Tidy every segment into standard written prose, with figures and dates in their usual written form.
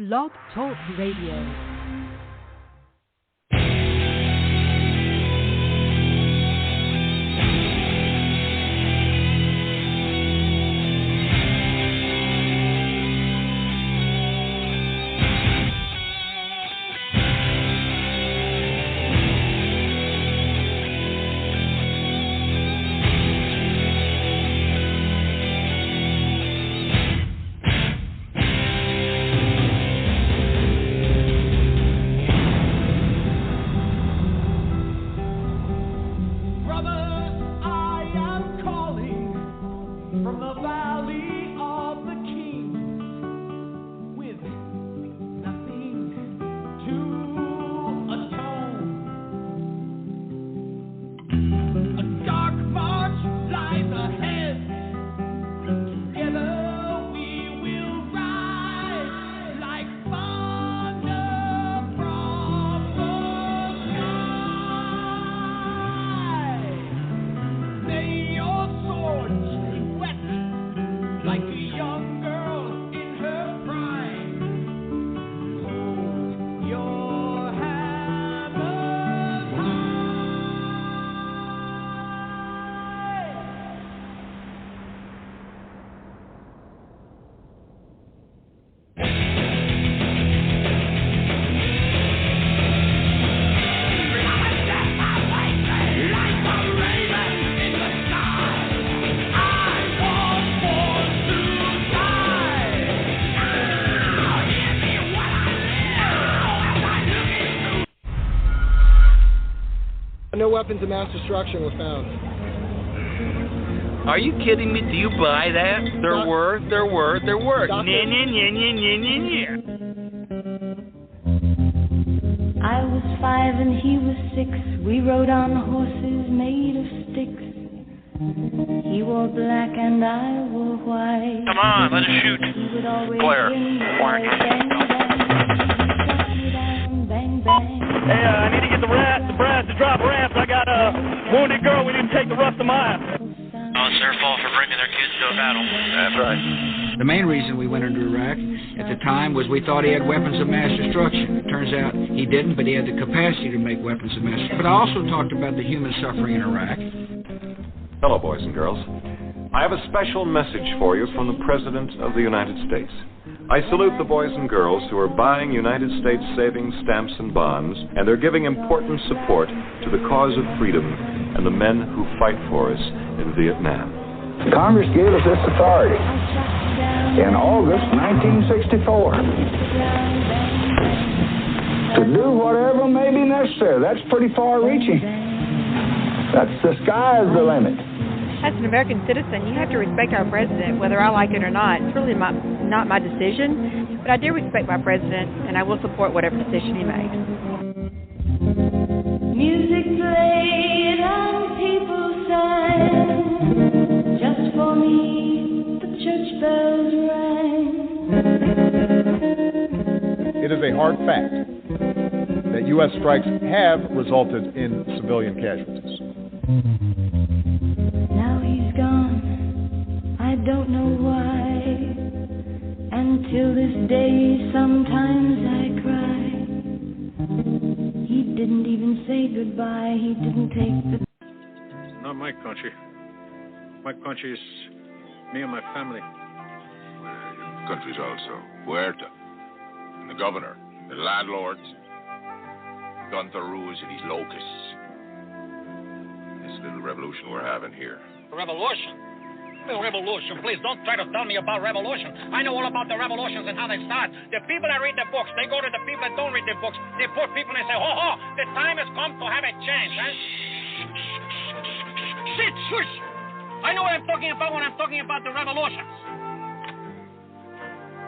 Blog Talk Radio. No weapons of mass destruction were found. Are you kidding me? Do you buy that? There were. Doctor. Nya. I was 5 and he was 6. We rode on horses made of sticks. He wore black and I wore white. Come on, let's shoot. Claire. Bang, bang. Hey, I need to get the brass to drop ramps. I got a wounded girl. We need to take the rest of mine. Oh, it's their fault for bringing their kids to a battle. That's right. The main reason we went into Iraq at the time was we thought he had weapons of mass destruction. It turns out he didn't, but he had the capacity to make weapons of mass destruction. But I also talked about the human suffering in Iraq. Hello, boys and girls. I have a special message for you from the President of the United States. I salute the boys and girls who are buying United States savings stamps and bonds, and they're giving important support to the cause of freedom and the men who fight for us in Vietnam. Congress gave us this authority in August 1964 to do whatever may be necessary. That's pretty far-reaching. That's the sky's the limit. As an American citizen, you have to respect our president, whether I like it or not. It's really not my decision, but I do respect my president, and I will support whatever decision he makes. Music played and people sang. Just for me, the church bells rang. It is a hard fact that U.S. strikes have resulted in civilian casualties. Now he's gone, I don't know why. Until this day, sometimes I cry. He didn't even say goodbye, he didn't take the... Not my country. My country is me and my family. Well, the country's also Huerta, and the governor, the landlords, Gunther Ruse and his locusts. This little revolution we're having here. Revolution? Well, revolution, please don't try to tell me about revolution. I know all about the revolutions and how they start. The people that read the books, they go to the people that don't read the books. They put people and they say, ho, ho, the time has come to have a change, huh? Sit, shush! I know what I'm talking about when I'm talking about the revolutions.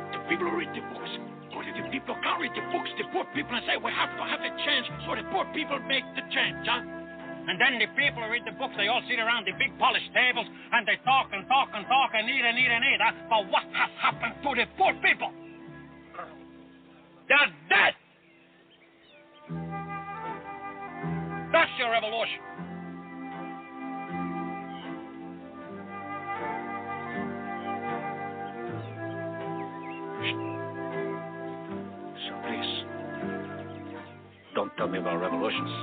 The people who read the books. Only the people who can't read the books, the poor people, and say, we have to have a change, so the poor people make the change, huh? And then the people who read the books, they all sit around the big polished tables, and they talk and talk and talk and eat and eat and eat, huh? But what has happened to the poor people? They're dead! That's your revolution. me about revolutions.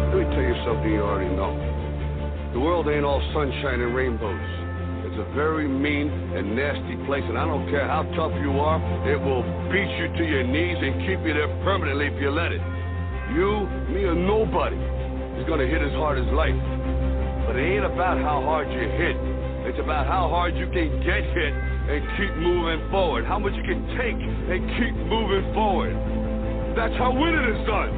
Let me tell you something you already know. The world ain't all sunshine and rainbows. It's a very mean and nasty place, and I don't care how tough you are, it will beat you to your knees and keep you there permanently if you let it. You, me, or nobody is gonna hit as hard as life. But it ain't about how hard you hit. It's about how hard you can get hit and keep moving forward. How much you can take and keep moving forward. That's how winning is done.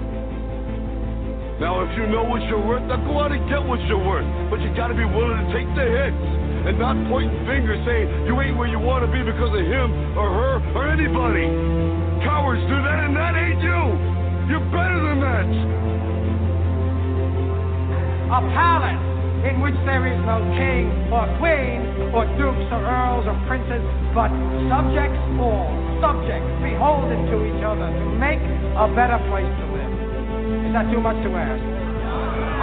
Now, if you know what you're worth, now go out and get what you're worth. But you gotta be willing to take the hits and not pointing fingers saying you ain't where you want to be because of him or her or anybody. Cowards do that, and that ain't you. You're better than that. A palace in which there is no king or queen or dukes or earls or princes, but subjects all, subjects beholden to each other to make a better place to live. Is that too much to ask?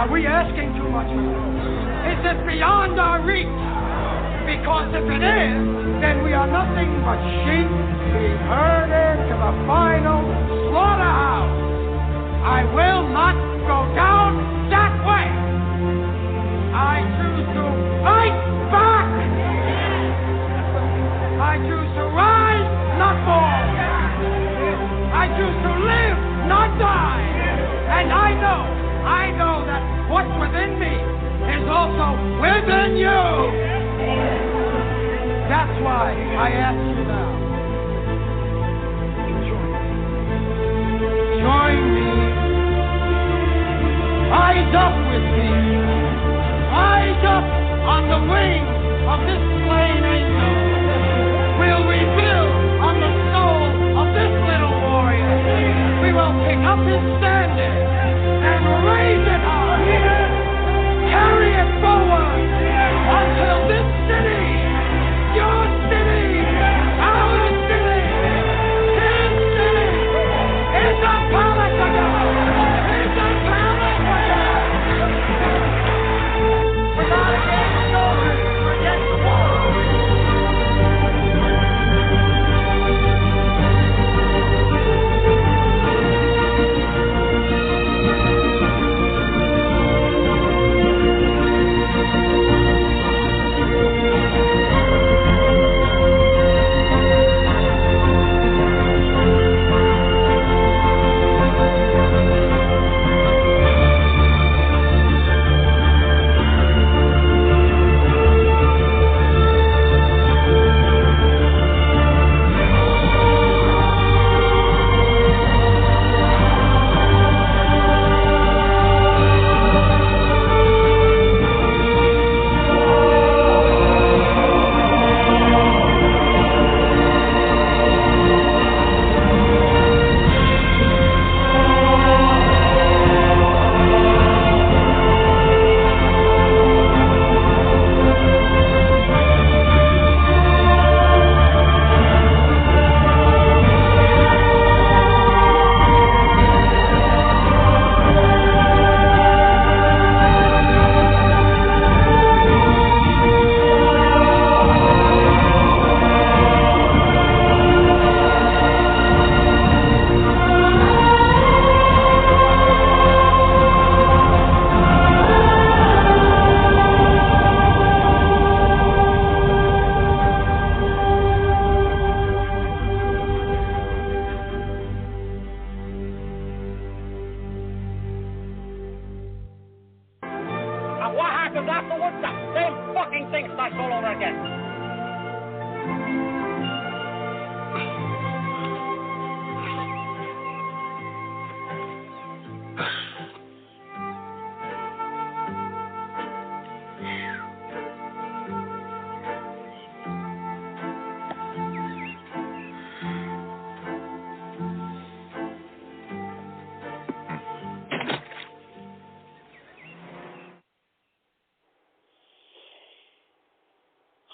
Are we asking too much? Is it beyond our reach? Because if it is, then we are nothing but sheep being herded to the final slaughterhouse. I will not go down that way. I choose to fight back. I choose to rise, not fall. I choose to live, not die. And I know that what's within me is also within you. That's why I ask you now. Join me. Rise up with me. Rise up on the wings of this slain angel. We'll rebuild on the soul of this little warrior. We will pick up his standard and raise it high. Carry it forward until this city, your city, our city, his city, is a palace again. It's a palace again. We're not against the soldiers, we're against the war.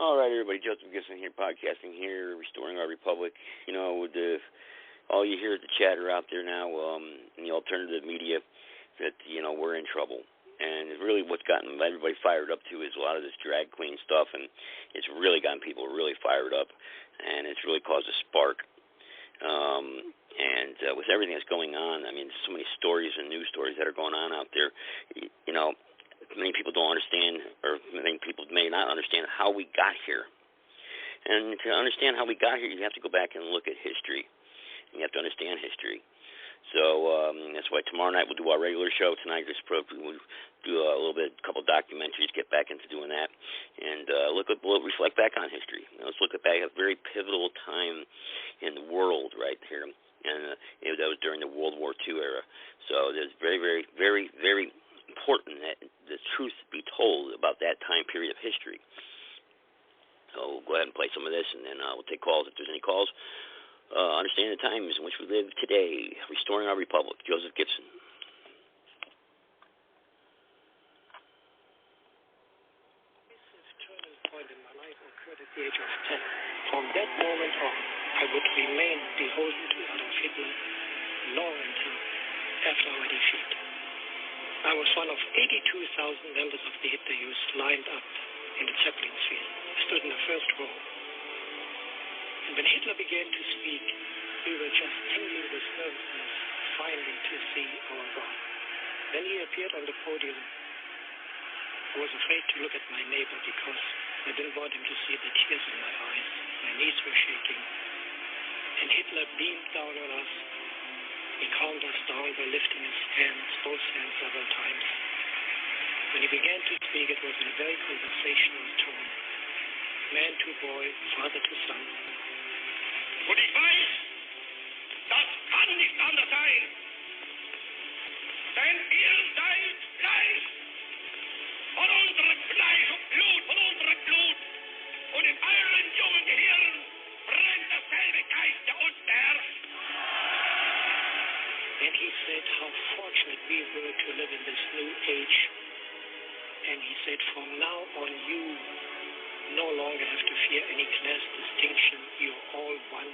All right, everybody, Joseph Gibson here, podcasting here, restoring our republic. You know, with all you hear is the chatter out there now in the alternative media that, you know, we're in trouble. And really what's gotten everybody fired up to is a lot of this drag queen stuff, and it's really gotten people really fired up, and it's really caused a spark. And with everything that's going on, I mean, so many stories and news stories that are going on out there, you know, many people don't understand, or many people may not understand how we got here. And to understand how we got here, you have to go back and look at history. You have to understand history. So that's why tomorrow night we'll do our regular show. Tonight we'll do a little bit, a couple documentaries, get back into doing that, and we'll reflect back on history. Let's look back at a very pivotal time in the world right here, and that was during the World War II era. So it's very, very, very, very important that the truth be told about that time period of history. So we'll go ahead and play some of this, and then we'll take calls if there's any calls. Understanding the times in which we live today, restoring our republic. Joseph Gibson. This turning point in my life occurred at the age of 10. From that moment on, I would remain beholden to Adolf Hitler long until after our defeat. I was one of 82,000 members of the Hitler Youth lined up in the Zeppelin field. I stood in the first row. And when Hitler began to speak, we were just tingling with nervousness, finally to see our God. When he appeared on the podium, I was afraid to look at my neighbor because I didn't want him to see the tears in my eyes. My knees were shaking. And Hitler beamed down on us. He calmed us down by lifting his hands, both hands several times. When he began to speak, it was in a very conversational tone. Man to boy, father to son. Und ich weiß, das kann nicht anders sein. Denn ihr seid Fleisch. Von unserem Fleisch und Blut, von unserem Blut. Und in euren jungen Gehirn brennt dasselbe Geist, der uns beherrscht. Then he said how fortunate we were to live in this new age. And he said, from now on you no longer have to fear any class distinction. You're all one.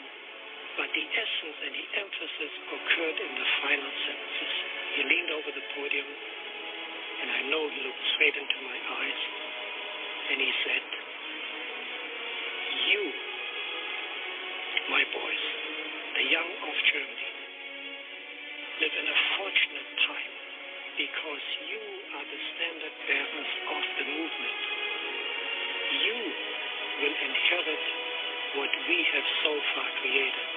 But the essence and the emphasis occurred in the final sentences. He leaned over the podium, and I know he looked straight into my eyes, and he said, you, my boys, the young of Germany, live in a fortunate time because you are the standard bearers of the movement. You will inherit what we have so far created.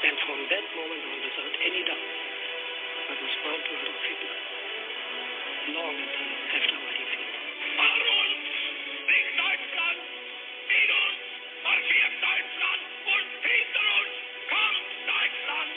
And from that moment on, without any doubt, I was bound to Adolf Hitler, long until after our defeat. Vor uns liegt Deutschland, in uns marschiert Deutschland und hinter uns kommt Deutschland.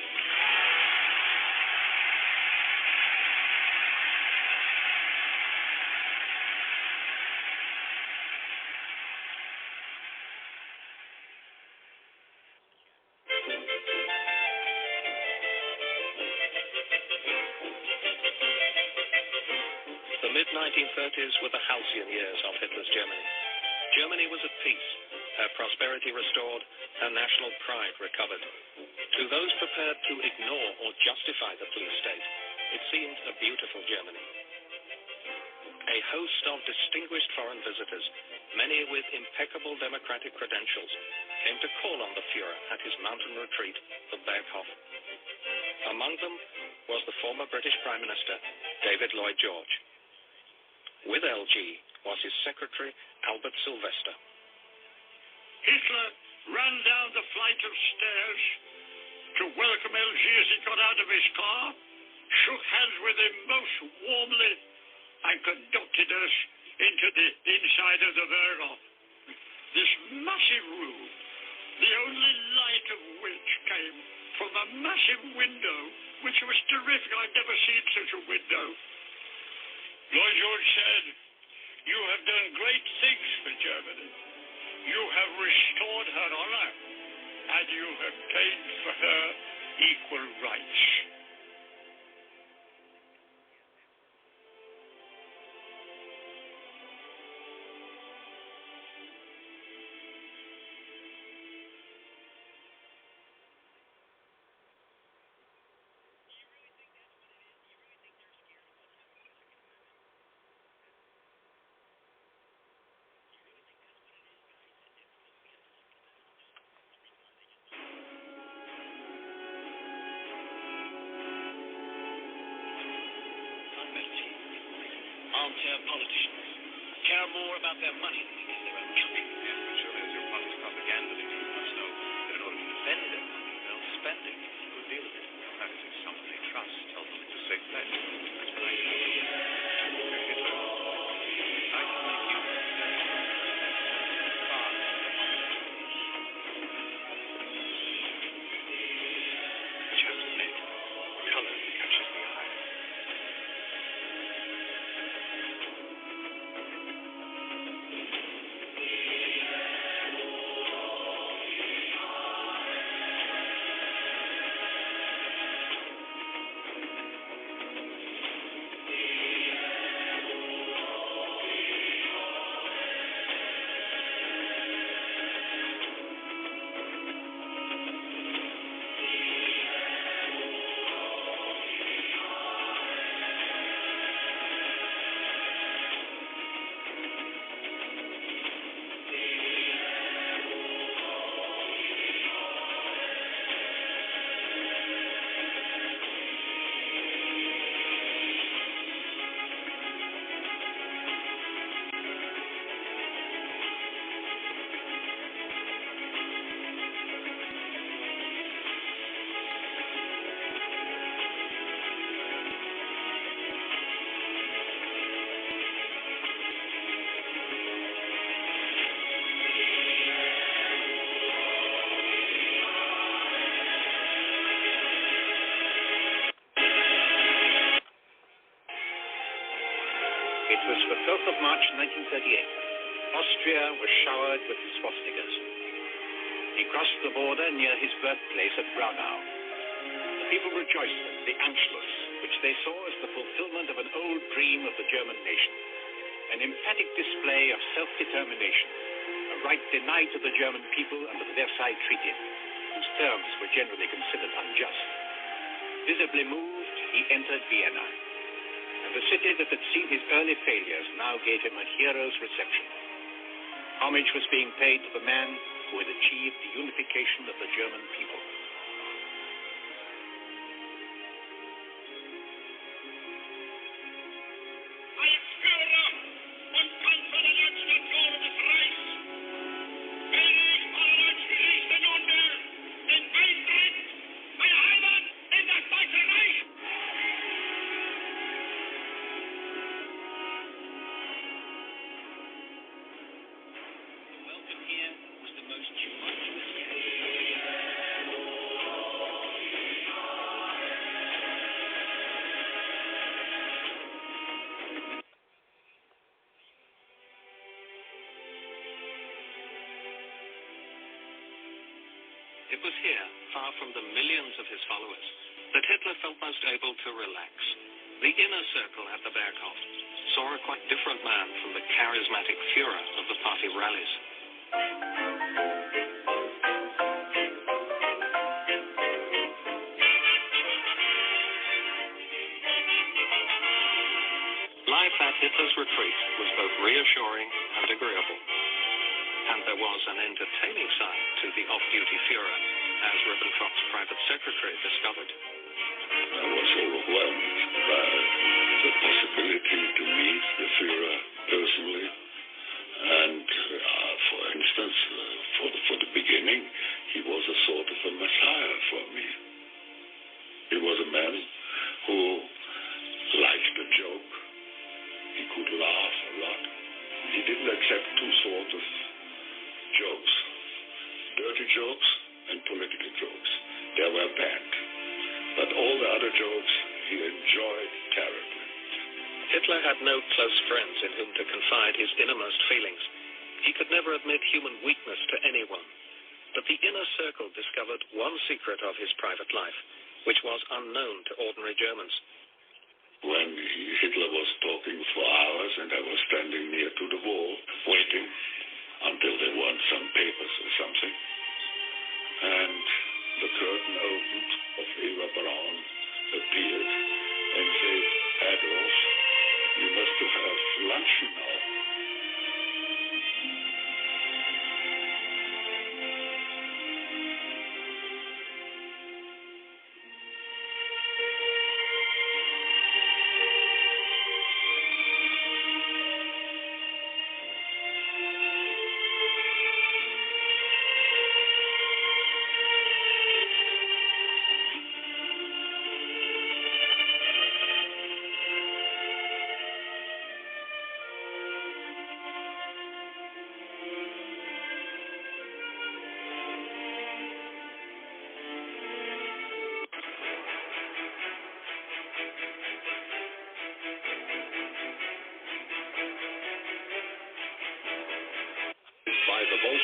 The mid-1930s were the halcyon years of Hitler's Germany. Germany was at peace, her prosperity restored, her national pride recovered. To those prepared to ignore or justify the police state, it seemed a beautiful Germany. A host of distinguished foreign visitors, many with impeccable democratic credentials, came to call on the Führer at his mountain retreat, the Berghof. Among them was the former British Prime Minister, David Lloyd George. With LG was his secretary, Albert Sylvester. Hitler ran down the flight of stairs to welcome LG as he got out of his car, shook hands with him most warmly, and conducted us into the inside of the Berghof. This massive room, the only light of which came from a massive window, which was terrific. I'd never seen such a window. Lloyd George said, you have done great things for Germany. You have restored her honor, and you have gained for her equal rights. politicians care more about their money than they do their own country. Yes, but surely as your politics propaganda leaders must know that in order to defend their money, they'll spend it. A good deal of it. That is, if someone they trust tells them it's a safe bet. That's what I do. Hitler, I can make you just make color catches the eye. It was the 12th of March, 1938. Austria was showered with swastikas. He crossed the border near his birthplace at Braunau. The people rejoiced at the Anschluss, which they saw as the fulfillment of an old dream of the German nation, an emphatic display of self-determination, a right denied to the German people under the Versailles Treaty, whose terms were generally considered unjust. Visibly moved, he entered Vienna. And the city that had seen his early failures now gave him a hero's reception. Homage was being paid to the man who had achieved the unification of the German people. It was here, far from the millions of his followers, that Hitler felt most able to relax. The inner circle at the Berghof saw a quite different man from the charismatic Führer of the party rallies. Life at Hitler's retreat was both reassuring and agreeable. And there was an entertaining side to the off-duty Führer, as Ribbentrop's private secretary discovered. I was overwhelmed by the possibility to meet the Führer personally. And for instance, for the beginning, he was a sort of a messiah for me. He was a man who liked a joke. He could laugh a lot. He didn't accept two sorts of jokes, dirty jokes and political jokes. They were banned. But all the other jokes he enjoyed terribly. Hitler had no close friends in whom to confide his innermost feelings. He could never admit human weakness to anyone. But the inner circle discovered one secret of his private life, which was unknown to ordinary Germans. When Hitler was talking for hours and I was standing near to the wall, waiting until they want some papers or something. And the curtain opened of Eva Braun appeared and said, Adolf, you must have lunch now.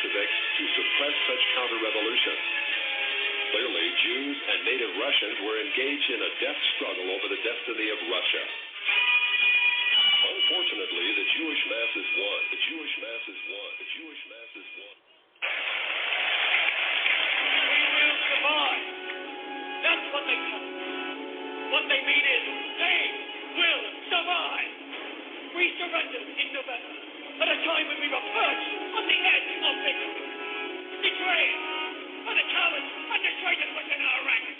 Bolsheviks to suppress such counter-revolution. Clearly, Jews and native Russians were engaged in a death struggle over the destiny of Russia. Unfortunately, the Jewish masses won. The Jewish masses won. The Jewish masses won. We will survive. That's what they tell us. What they mean is they will survive. We surrendered in November at a time when we were perched on the edge of victory. Betrayed by the cowards and the traitors within our ranks.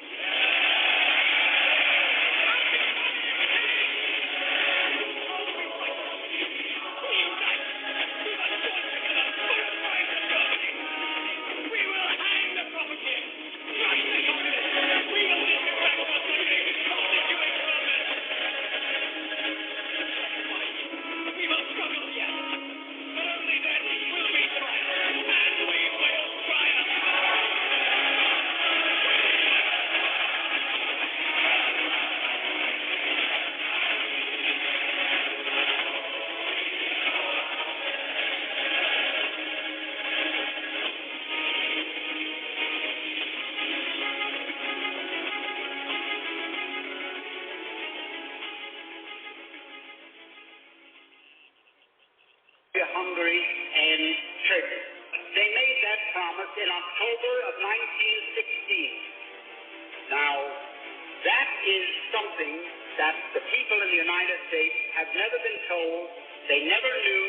Hungary and Turkey. They made that promise in October of 1916. Now, that is something that the people in the United States have never been told. They never knew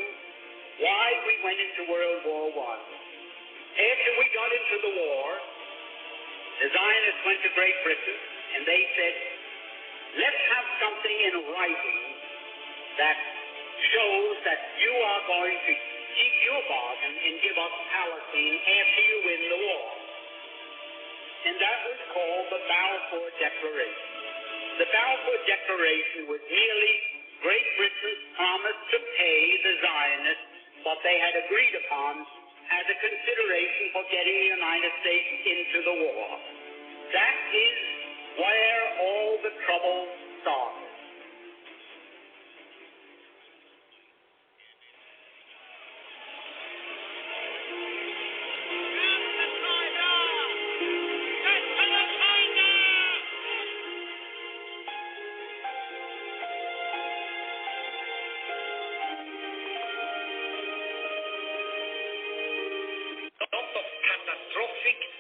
why we went into World War I. After we got into the war, the Zionists went to Great Britain and they said, let's have something in writing that shows that you are going to keep your bargain and give up Palestine after you win the war. And that was called the Balfour Declaration. The Balfour Declaration was merely Great Britain's promise to pay the Zionists what they had agreed upon as a consideration for getting the United States into the war. That is where all the trouble started.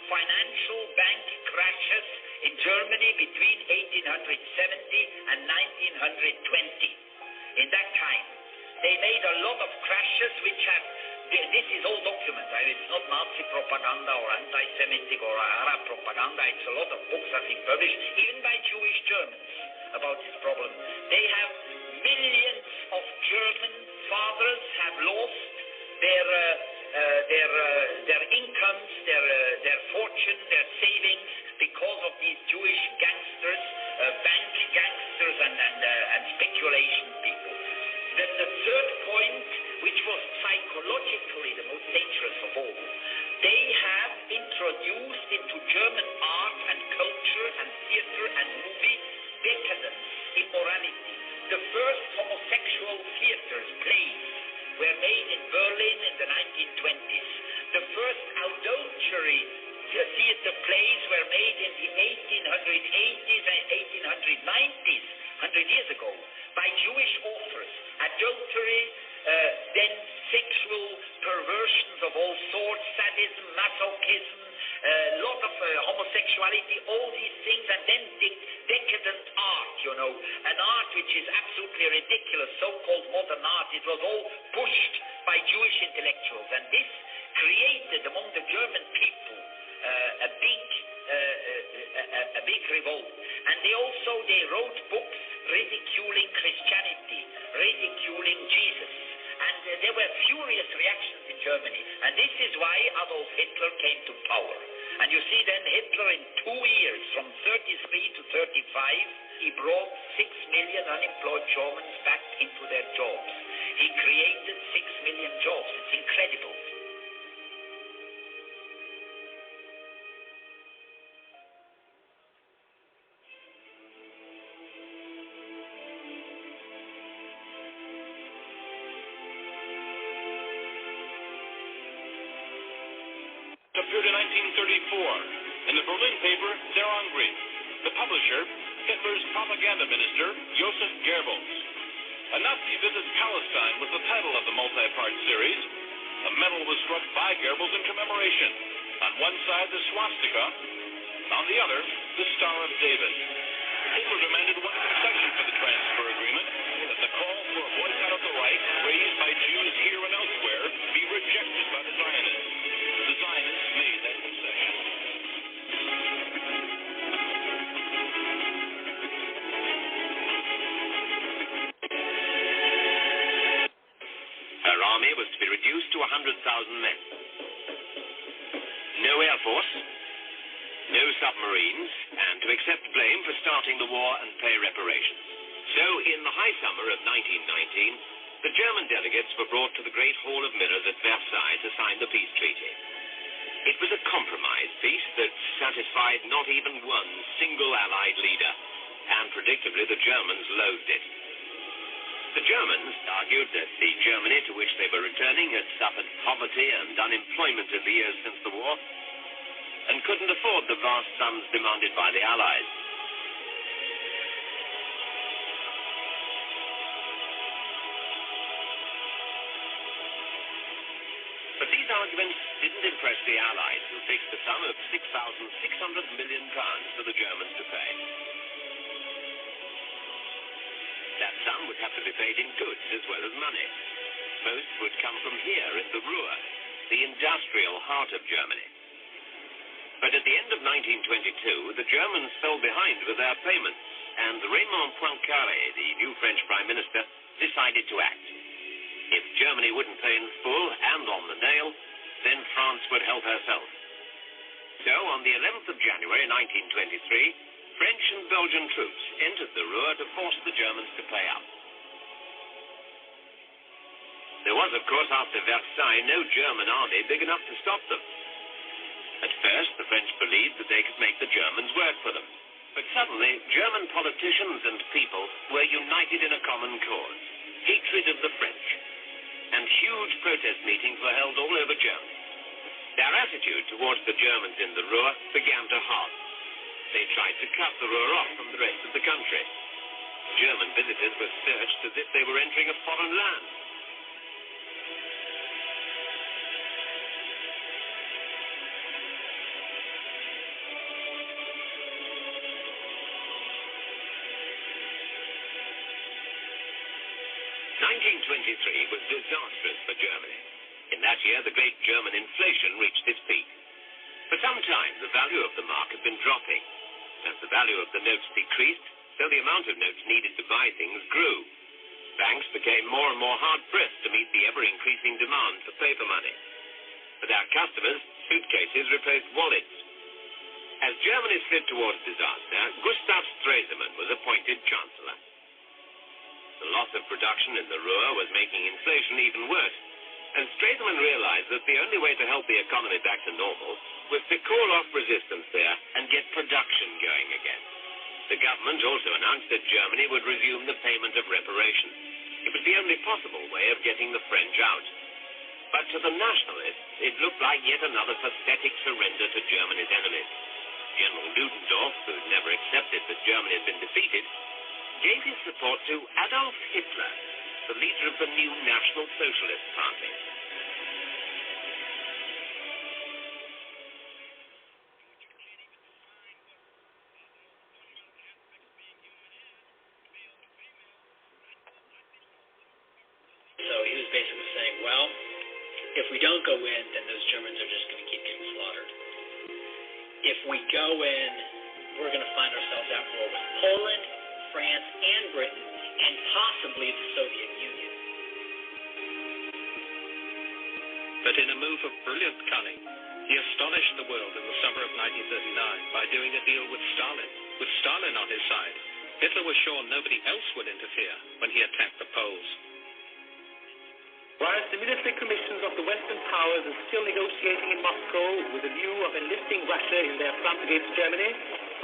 Financial bank crashes in Germany between 1870 and 1920. In that time, they made a lot of crashes which have, this is all documented. It's not Nazi propaganda or anti-Semitic or Arab propaganda. It's a lot of books that have been published, even by Jewish Germans, about this problem. They have millions of German fathers have lost their incomes, their fortune, their savings because of these Jewish gangsters, bank gangsters and speculation people. The third point, which was psychologically the most dangerous of all, they have introduced into German art and culture and theater and movie decadence, immorality. The first homosexual theaters, plays, were made in Berlin in the 1920s. The first adultery theater plays were made in the 1880s and 1890s, 100 years ago, by Jewish authors. Adultery, then sexual perversions of all sorts, sadism, masochism, a lot of homosexuality, all these things, and then decadent art, an art which is absolutely ridiculous, so-called modern art. It was all pushed by Jewish intellectuals, and this created among the German people a big revolt. And they wrote books ridiculing Christianity, ridiculing Jesus. And there were furious reactions in Germany. And this is why Adolf Hitler came to power. And you see then Hitler in 2 years, from 33 to 35, he brought 6 million unemployed Germans back into their jobs. He created 6 million jobs. It's incredible. 1934. In the Berlin paper, Der Angriff. The publisher, Hitler's propaganda minister, Joseph Goebbels. A Nazi Visits Palestine was the title of the multi-part series. A medal was struck by Goebbels in commemoration. On one side, the swastika. On the other, the Star of David. Hitler demanded one concession for the transfer agreement, that the call for a boycott of the Reich, raised by Jews here and elsewhere, be rejected by the Zionists. The Zionists made that concession. Her army was to be reduced to 100,000 men. No air force, no submarines, and to accept blame for starting the war and pay reparations. So, in the high summer of 1919, the German delegates were brought to the Great Hall of Mirrors at Versailles to sign the peace treaty. It was a compromise peace that satisfied not even one single Allied leader, and predictably the Germans loathed it. The Germans argued that the Germany to which they were returning had suffered poverty and unemployment in the years since the war, and couldn't afford the vast sums demanded by the Allies. But these arguments didn't impress the Allies, who fixed a sum of £6,600 million for the Germans to pay. That sum would have to be paid in goods as well as money. Most would come from here in the Ruhr, the industrial heart of Germany. But at the end of 1922, the Germans fell behind with their payments, and Raymond Poincaré, the new French Prime Minister, decided to act. If Germany wouldn't pay in full and on the nail, then France would help herself. So, on the 11th of January 1923, French and Belgian troops entered the Ruhr to force the Germans to pay up. There was, of course, after Versailles, no German army big enough to stop them. At first, the French believed that they could make the Germans work for them. But suddenly, German politicians and people were united in a common cause: hatred of the French. And huge protest meetings were held all over Germany. Their attitude towards the Germans in the Ruhr began to harden. They tried to cut the Ruhr off from the rest of the country. German visitors were searched as if they were entering a foreign land. Was disastrous for Germany. In that year, the great German inflation reached its peak. For some time, the value of the mark had been dropping. As the value of the notes decreased, so the amount of notes needed to buy things grew. Banks became more and more hard-pressed to meet the ever-increasing demand for paper money. For their customers, suitcases replaced wallets. As Germany slid towards disaster, Gustav Stresemann was appointed Chancellor. The loss of production in the Ruhr was making inflation even worse, and Stresemann realized that the only way to help the economy back to normal was to call off resistance there and get production going again. The government also announced that Germany would resume the payment of reparations. It was the only possible way of getting the French out. But to the nationalists, it looked like yet another pathetic surrender to Germany's enemies. General Ludendorff, who never accepted that Germany had been defeated, gave his support to Adolf Hitler, the leader of the new National Socialist Party. So he was basically saying, well, if we don't go in, then those Germans are just going to keep getting slaughtered. If we go in, we're going to find ourselves at war with Poland, France, and Britain, and possibly the Soviet Union. But in a move of brilliant cunning, he astonished the world in the summer of 1939 by doing a deal with Stalin on his side. Hitler was sure nobody else would interfere when he attacked the Poles. Whilst the military commissions of the Western powers are still negotiating in Moscow with a view of enlisting Russia in their front against Germany,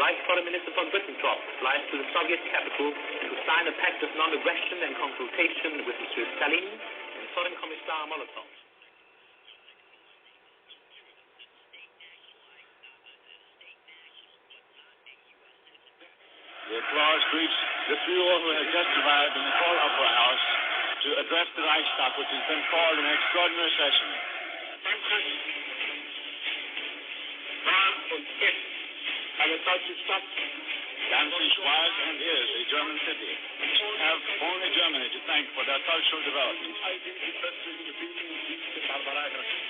Reich Foreign Minister von Ribbentrop flies to the Soviet capital to sign a pact of non-aggression and consultation with Monsieur Stalin and Foreign Commissar Molotov. the applause greets the trio who have just arrived in the Hall Opera House to address the Reichstag, which has been called an extraordinary session. Frankreich war und ist eine deutsche Stadt. Danzig was and is a German city. We have only Germany to thank for their cultural development.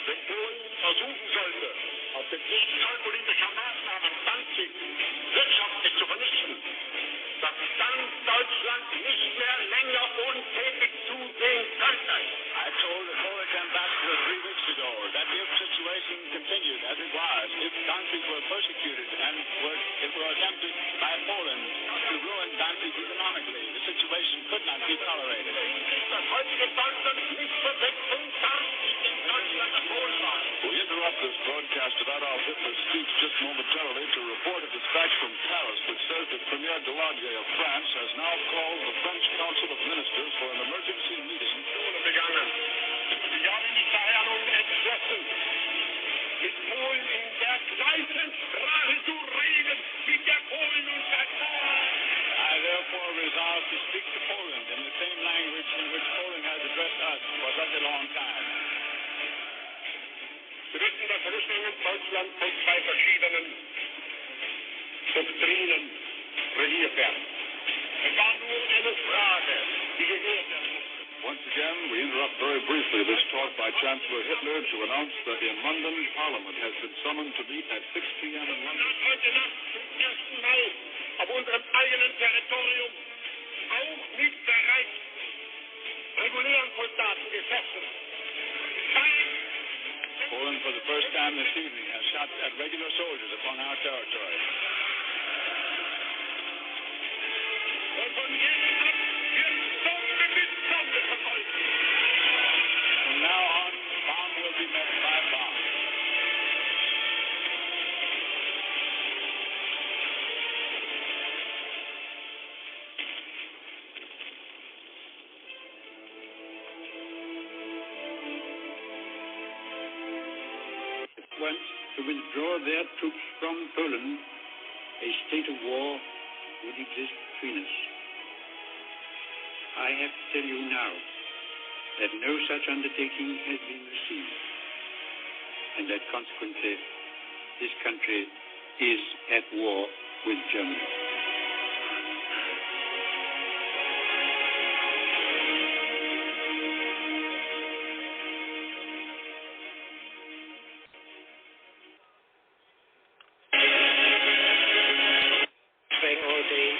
Wenn Polen versuchen sollte, auf den Grund zollpolitischer Maßnahmen Danzig wirtschaftlich zu vernichten, dass dann Deutschland nicht mehr länger untätig zusehen könnte. I told the Polish ambassador 3 weeks ago that if the situation continued as it was, if Danzig were persecuted and it were attempted by Poland to ruin Danzig economically, the situation could not be tolerated. Das heutige Deutschland nicht verwechseln darf in Deutschland das Polen war. We interrupt this broadcast of Adolf Hitler's speech just momentarily to report a dispatch from Paris which says that Premier Daladier of France has now called the French Council of Ministers for an emergency meeting. Begangen. Die Jahrestagung entschlossen, mit Polen in der gleichen Sprache zu reden, mit der Polen und der I therefore resolve to speak to Poland in the same language in which Poland has addressed us for such a long time. Wir wissen, dass Russland Deutschland von zwei verschiedenen Doktrinen regiert werden. Es war nur eine Frage, die geklärt werden musste. Once again, we interrupt very briefly this talk by Chancellor Hitler to announce that in London, Parliament has been summoned to meet at 6 p.m. in London. Heute Nacht zum ersten Mal auf unserem eigenen Territorium auch mit bereits regulären Soldaten gesessen. Poland, for the first time this evening, has shot at regular soldiers upon our territory. Und von jetzt ab wird Bombe mit Bombe verfolgt. From now on, bomb will be met by bomb. Once to withdraw their troops from Poland, a state of war would exist between us. I have to tell you now that no such undertaking has been received, and that consequently this country is at war with Germany. All day,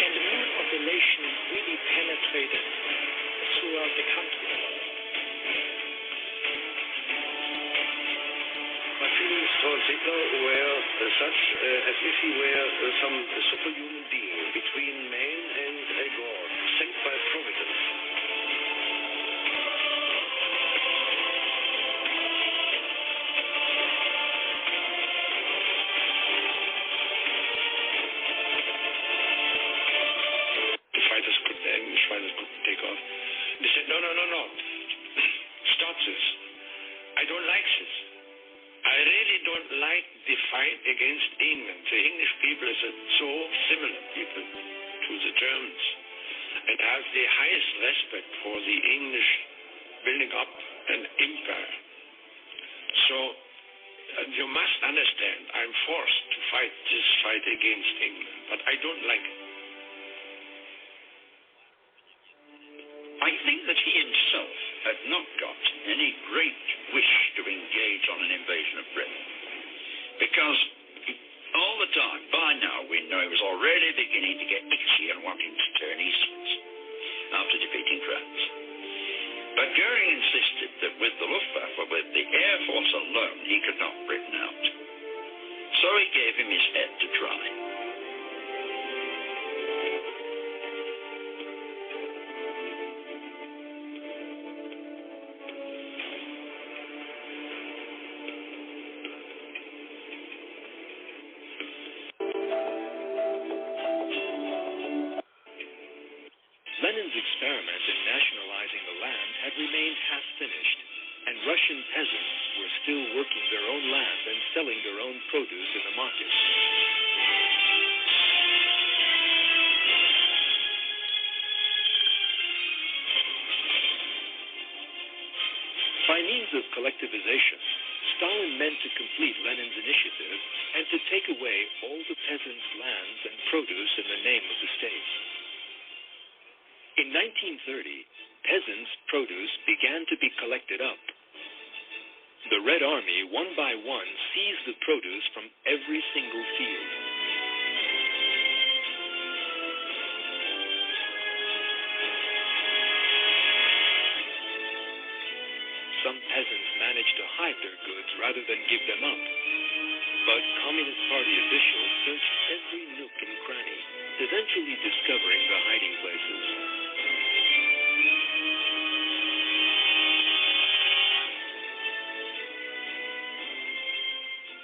and the mood of elation really penetrated throughout the country. My feelings towards Hitler were such as if he were some superhuman being between man and a god, sent by Providence. They said, no. Stop this. I don't like this. I really don't like the fight against England. The English people are so similar people to the Germans. And I have the highest respect for the English building up an empire. So you must understand, I'm forced to fight this fight against England. But I don't like it. I think that he himself had not got any great wish to engage on an invasion of Britain. Because all the time, by now, we know he was already beginning to get itchy and wanting to turn eastwards after defeating France. But Goering insisted that with the Luftwaffe, with the Air Force alone, he could knock Britain out. So he gave him his head to try. Lenin's experiment in nationalizing the land had remained half-finished, and Russian peasants were still working their own land and selling their own produce in the market. means of collectivization, Stalin meant to complete Lenin's initiative and to take away all the peasants' lands and produce in the name of the state. In 1930, peasants' produce began to be collected up. The Red Army, one by one, seized the produce from every single field. Some peasants managed to hide their goods rather than give them up. But Communist Party officials searched every nook and cranny, eventually discovering the hiding places.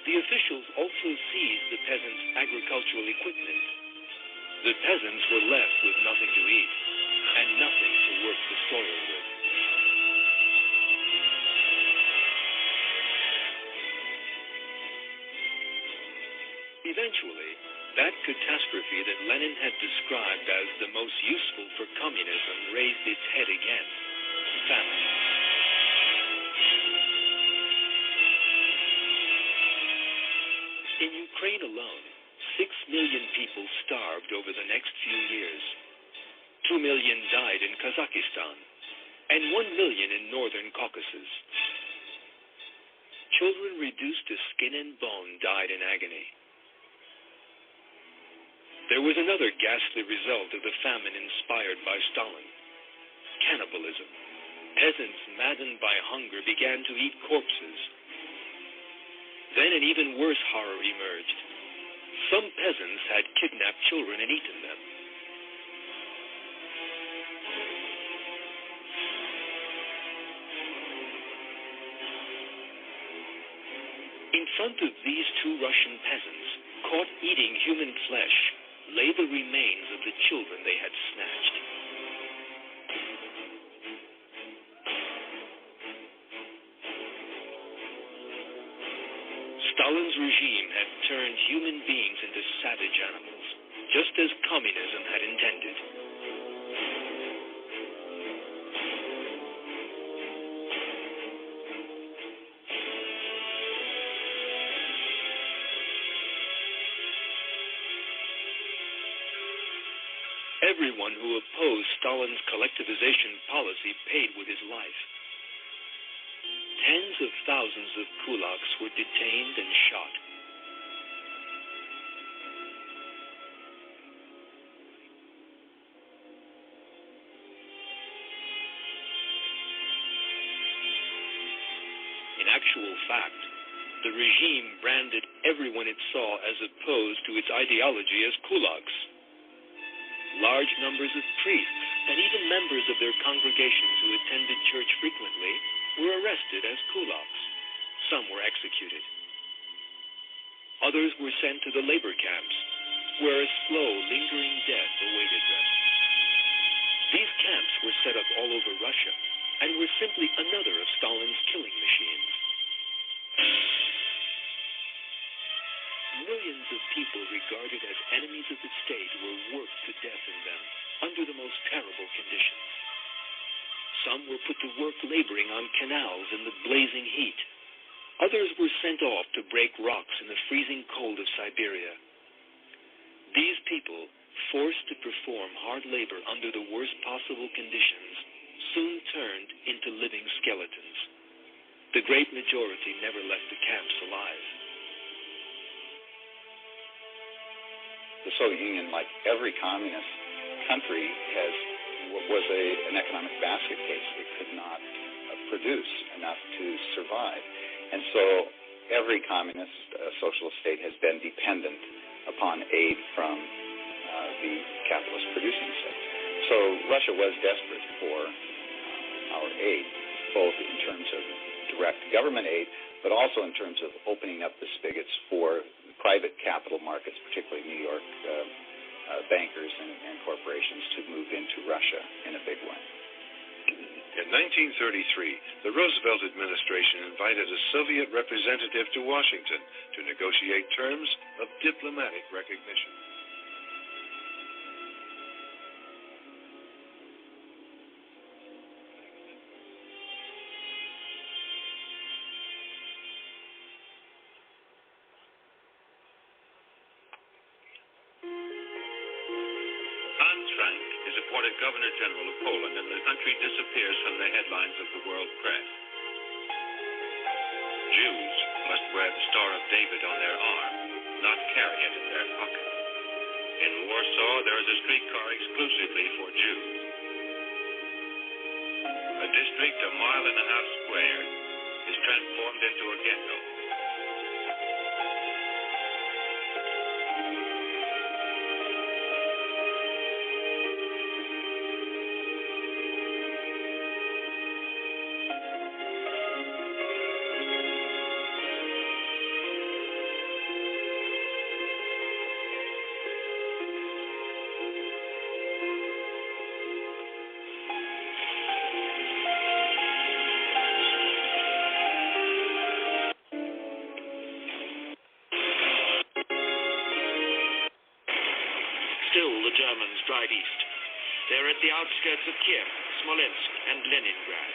The officials also seized the peasants' agricultural equipment. The peasants were left with nothing to eat and nothing to work the soil with. Eventually, that catastrophe that Lenin had described as the most useful for communism raised its head again: famine. In Ukraine alone, 6 million people starved over the next few years. 2 million died in Kazakhstan, and 1 million in northern Caucasus. Children reduced to skin and bone died in agony. There was another ghastly result of the famine inspired by Stalin: cannibalism. Peasants, maddened by hunger, began to eat corpses. Then an even worse horror emerged. Some peasants had kidnapped children and eaten them. In front of these 2 Russian peasants, caught eating human flesh, lay the remains of the children they had snatched. Stalin's regime had turned human beings into savage animals, just as communism had intended. Everyone who opposed Stalin's collectivization policy paid with his life. Tens of thousands of kulaks were detained and shot. In actual fact, the regime branded everyone it saw as opposed to its ideology as kulaks. Large numbers of priests and even members of their congregations who attended church frequently were arrested as kulaks. Some were executed. Others were sent to the labor camps, where a slow, lingering death awaited them. These camps were set up all over Russia and were simply another of Stalin's killing machines. Millions of people regarded as enemies of the state were worked to death in them under the most terrible conditions. Some were put to work laboring on canals in the blazing heat. Others were sent off to break rocks in the freezing cold of Siberia. These people, forced to perform hard labor under the worst possible conditions, soon turned into living skeletons. The great majority never left the camps alive. The Soviet Union, like every communist country, was an economic basket case. It could not produce enough to survive. And so every communist socialist state has been dependent upon aid from the capitalist producing states. So Russia was desperate for our aid, both in terms of direct government aid, but also in terms of opening up the spigots for private capital markets, particularly New York bankers and corporations, to move into Russia in a big way. In 1933, the Roosevelt administration invited a Soviet representative to Washington to negotiate terms of diplomatic recognition. blank is appointed Governor General of Poland, and the country disappears from the headlines of the world press. Jews must wear the Star of David on their arm, not carry it in their pocket. In Warsaw, there is a streetcar exclusively for Jews. A district a mile and a half square is transformed into a ghetto. Still, the Germans drive east. They're at the outskirts of Kiev, Smolensk, and Leningrad.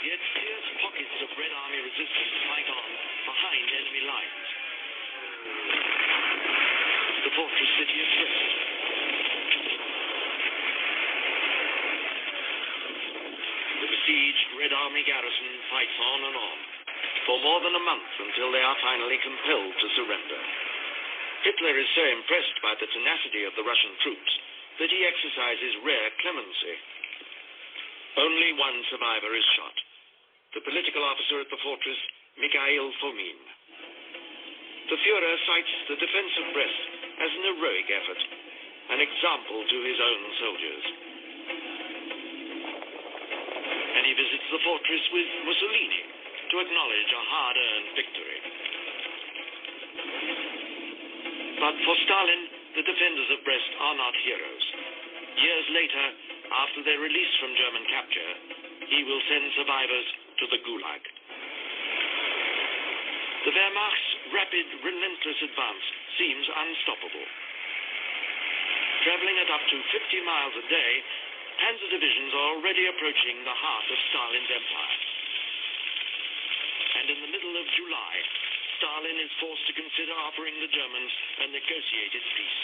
Yet fierce pockets of Red Army resistance fight on behind enemy lines. The fortress city of Brest. The besieged Red Army garrison fights on and on, for more than a month until they are finally compelled to surrender. Hitler is so impressed by the tenacity of the Russian troops that he exercises rare clemency. Only one survivor is shot, the political officer at the fortress, Mikhail Fomin. The Führer cites the defense of Brest as an heroic effort, an example to his own soldiers. And he visits the fortress with Mussolini to acknowledge a hard-earned victory. But for Stalin, the defenders of Brest are not heroes. Years later, after their release from German capture, he will send survivors to the Gulag. The Wehrmacht's rapid, relentless advance seems unstoppable. Traveling at up to 50 miles a day, Panzer divisions are already approaching the heart of Stalin's empire. And in the middle of July, Stalin is forced to consider offering the Germans a negotiated peace.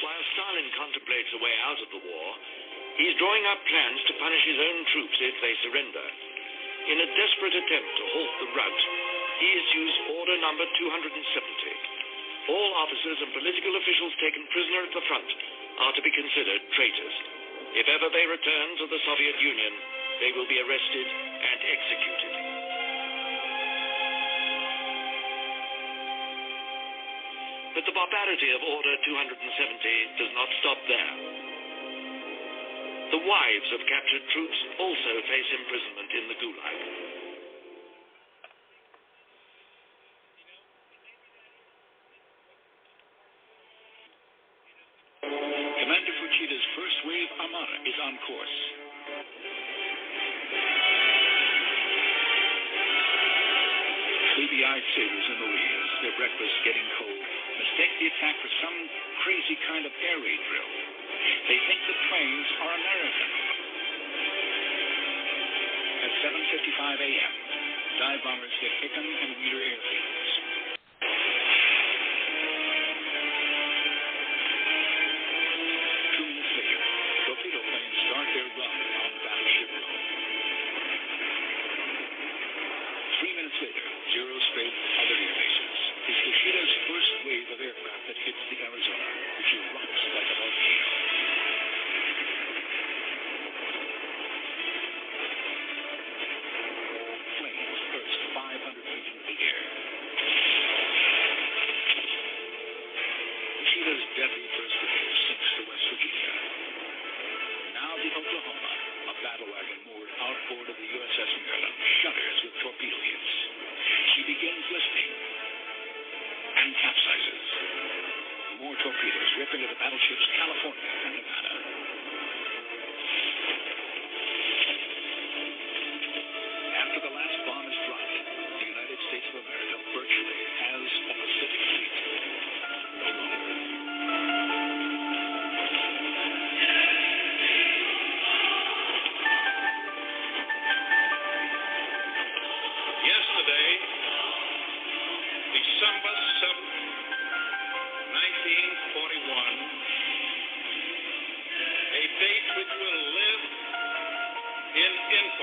While Stalin contemplates a way out of the war, he's drawing up plans to punish his own troops if they surrender. In a desperate attempt to halt the rout, he issues Order Number 270. All officers and political officials taken prisoner at the front are to be considered traitors. If ever they return to the Soviet Union, they will be arrested and executed. But the barbarity of Order 270 does not stop there. The wives of captured troops also face imprisonment in the Gulag. Commander Fuchita's first wave Armada is on course. Sleepy-eyed sailors and Marines, their breakfast getting cold, mistake the attack for some crazy kind of air raid drill. They think the planes are American. At 7:55 a.m., dive bombers hit Hickam and Wheeler airfields.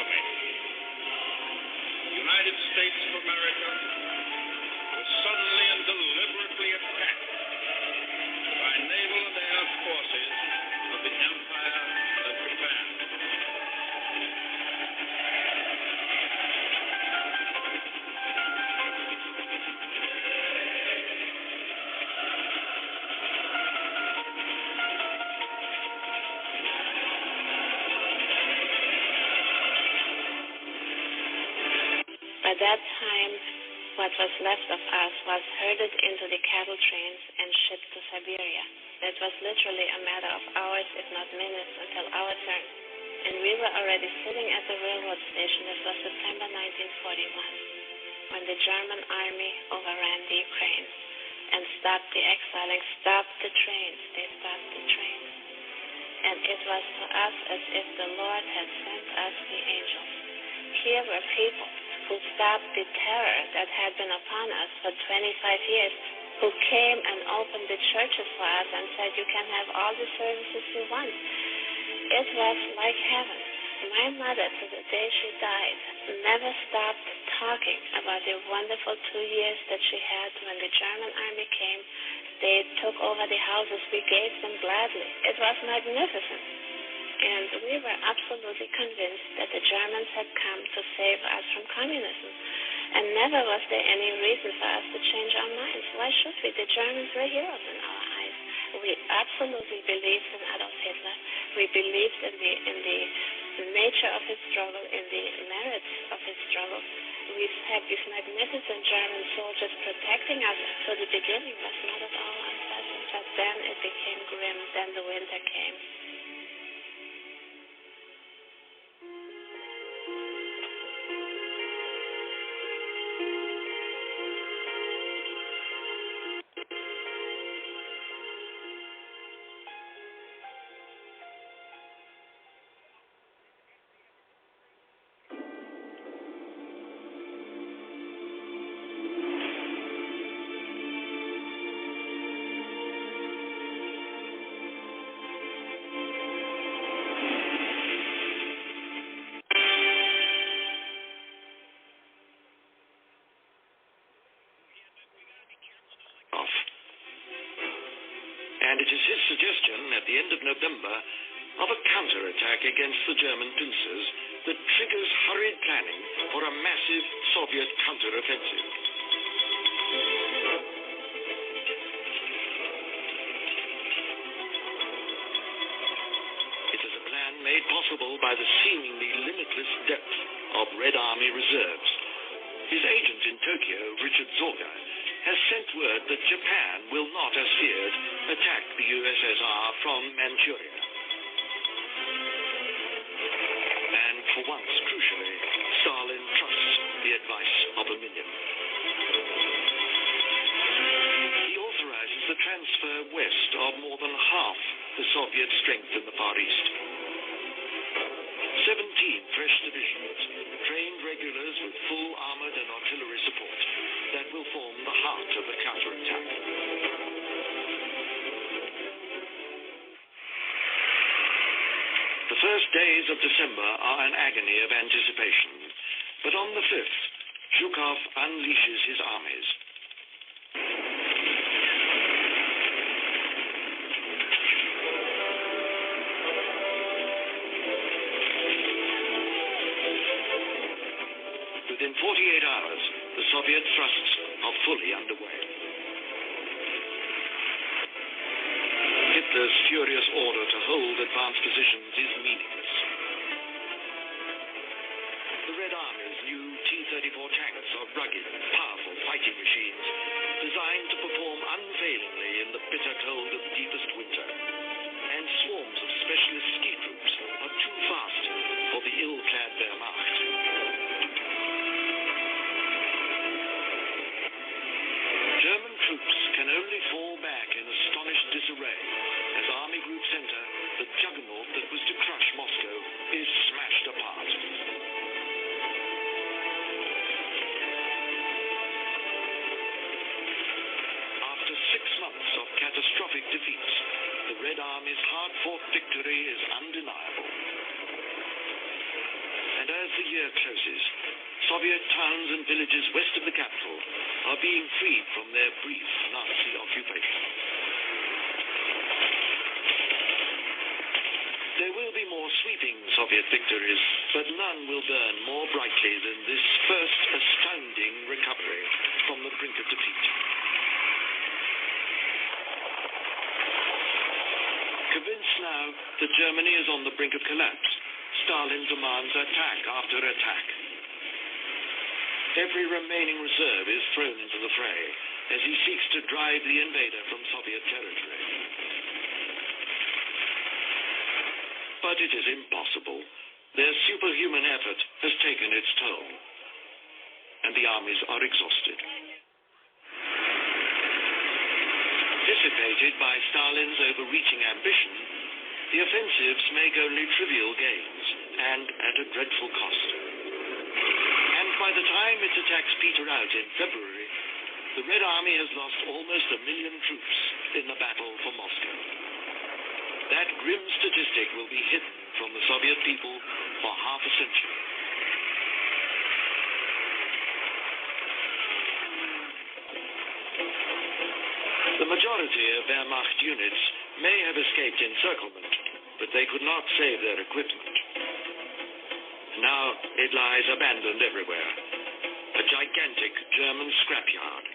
infamy. The United States of America was suddenly and deliberately attacked by naval and air forces of the Empire of Japan. By that time, what was left of us was herded into the cattle trains and shipped to Siberia. It was literally a matter of hours, if not minutes, until our turn. And we were already sitting at the railroad station. It was September 1941, when the German army overran the Ukraine and stopped the exiling, stopped the trains. They stopped the trains. And it was to us as if the Lord had sent us the angels. Here were people who stopped the terror that had been upon us for 25 years, who came and opened the churches for us and said, you can have all the services you want. It was like heaven. My mother, to the day she died, never stopped talking about the wonderful 2 years that she had when the German army came. They took over the houses. We gave them gladly. It was magnificent. And we were absolutely convinced that the Germans had come to save us from communism. And never was there any reason for us to change our minds. Why should we? The Germans were heroes in our eyes. We absolutely believed in Adolf Hitler. We believed in the nature of his struggle, in the merits of his struggle. We had these magnificent German soldiers protecting us. So the beginning was not at all unpleasant. But then it became grim. Then the winter came. And it is his suggestion at the end of November of a counterattack against the German pincers that triggers hurried planning for a massive Soviet counteroffensive. It is a plan made possible by the seemingly limitless depth of Red Army reserves. His agent in Tokyo, Richard Zorga, has sent word that Japan will not, as feared, attack the USSR from Manchuria. And for once, crucially, Stalin trusts the advice of a minion. He authorizes the transfer west of more than half the Soviet strength in the Far East. 17 fresh divisions, trained regulars with full armored and artillery support, that will form the heart of the counterattack. The first days of December are an agony of anticipation, but on the 5th, Zhukov unleashes his armies. Within 48 hours, the Soviet thrusts are fully underway. Hitler's furious order to hold advanced positions is meaningless. The Red Army's new T-34 tanks are rugged, powerful fighting machines designed to perform unfailingly in the bitter cold of deepest winter. And swarms of specialist ski troops are too fast for the ill-clad Wehrmacht. German troops can only fall back in astonished disarray as Army Group Center, the juggernaut that was to crush Moscow, is smashed apart. After 6 months of catastrophic defeats, the Red Army's hard-fought victory is undeniable. And as the year closes, Soviet towns and villages west of the capital are being freed from their brief Nazi occupation. There will be more sweeping Soviet victories, but none will burn more brightly than this first astounding recovery from the brink of defeat. Convinced now that Germany is on the brink of collapse, Stalin demands attack after attack. Every remaining reserve is thrown into the fray as he seeks to drive the invader from Soviet territory. But it is impossible. Their superhuman effort has taken its toll, and the armies are exhausted. Dissipated by Stalin's overreaching ambition, the offensives make only trivial gains, and at a dreadful cost. And by the time its attacks peter out in February, the Red Army has lost almost 1 million troops in the battle for Moscow. That grim statistic will be hidden from the Soviet people for half a century. The majority of Wehrmacht units may have escaped encirclement, but they could not save their equipment. Now it lies abandoned everywhere, a gigantic German scrapyard.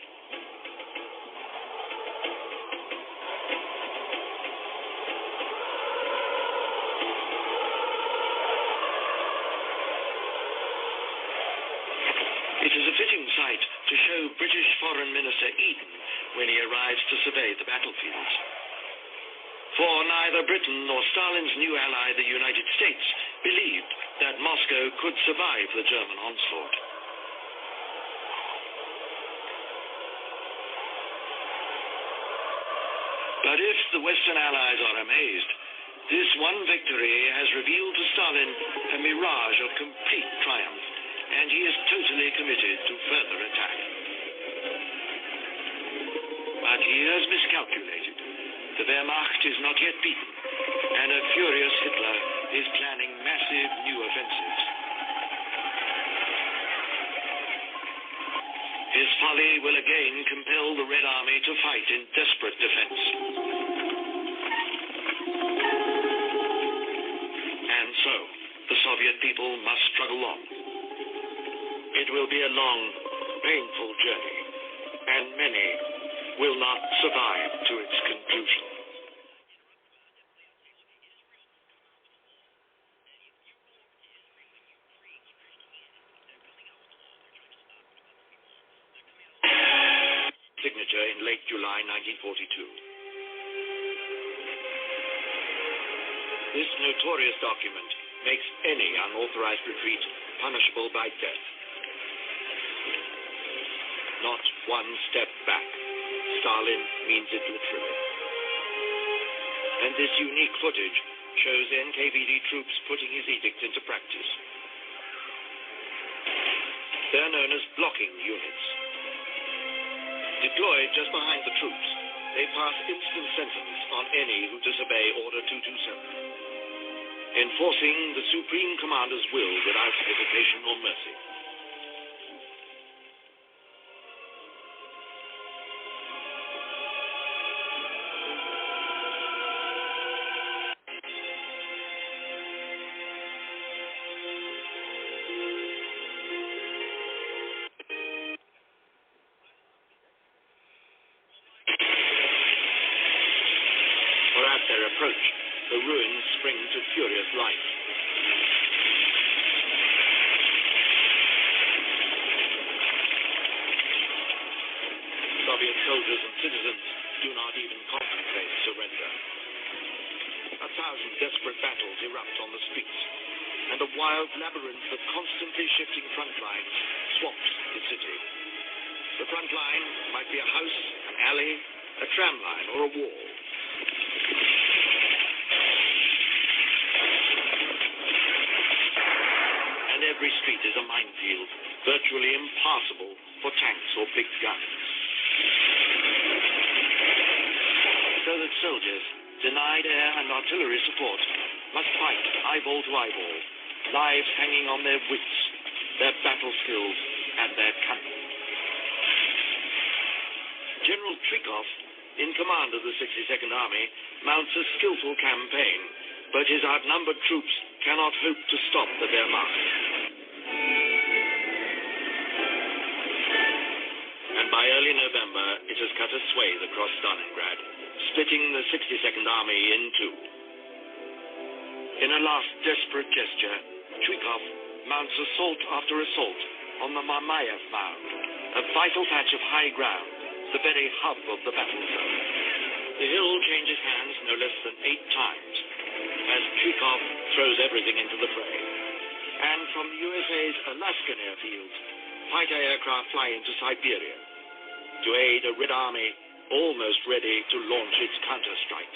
It is a fitting sight to show British Foreign Minister Eden when he arrives to survey the battlefields. For neither Britain nor Stalin's new ally, the United States, believed that Moscow could survive the German onslaught. But if the Western allies are amazed, this one victory has revealed to Stalin a mirage of complete triumph, and he is totally committed to further attack. But he has miscalculated. The Wehrmacht is not yet beaten, and a furious Hitler is planning massive new offensives. His folly will again compel the Red Army to fight in desperate defense. And so, the Soviet people must struggle on. It will be a long, painful journey, and many will not survive to its conclusion. Signature in late July 1942. This notorious document makes any unauthorized retreat punishable by death. Not one step back. Stalin means it literally. And this unique footage shows NKVD troops putting his edict into practice. They're known as blocking units. Deployed just behind the troops, they pass instant sentence on any who disobey Order 227, enforcing the Supreme Commander's will without hesitation or mercy. Their approach, the ruins spring to furious life. Soviet soldiers and citizens do not even contemplate surrender. 1,000 desperate battles erupt on the streets, and a wild labyrinth of constantly shifting front lines swamps the city. The front line might be a house, an alley, a tram line, or a wall. Every street is a minefield, virtually impassable for tanks or big guns. So that soldiers, denied air and artillery support, must fight eyeball to eyeball, lives hanging on their wits, their battle skills, and their cunning. General Trikov, in command of the 62nd Army, mounts a skillful campaign, but his outnumbered troops cannot hope to stop the Wehrmacht. And by early November, it has cut a swathe across Stalingrad, splitting the 62nd Army in two. In a last desperate gesture, Trikov mounts assault after assault on the Mamayev Mound, a vital patch of high ground, the very hub of the battle zone. The hill changes hands no less than 8 times, as Trikov throws everything into the fray. And from the USA's Alaskan airfields, fighter aircraft fly into Siberia to aid a Red Army almost ready to launch its counterstrike.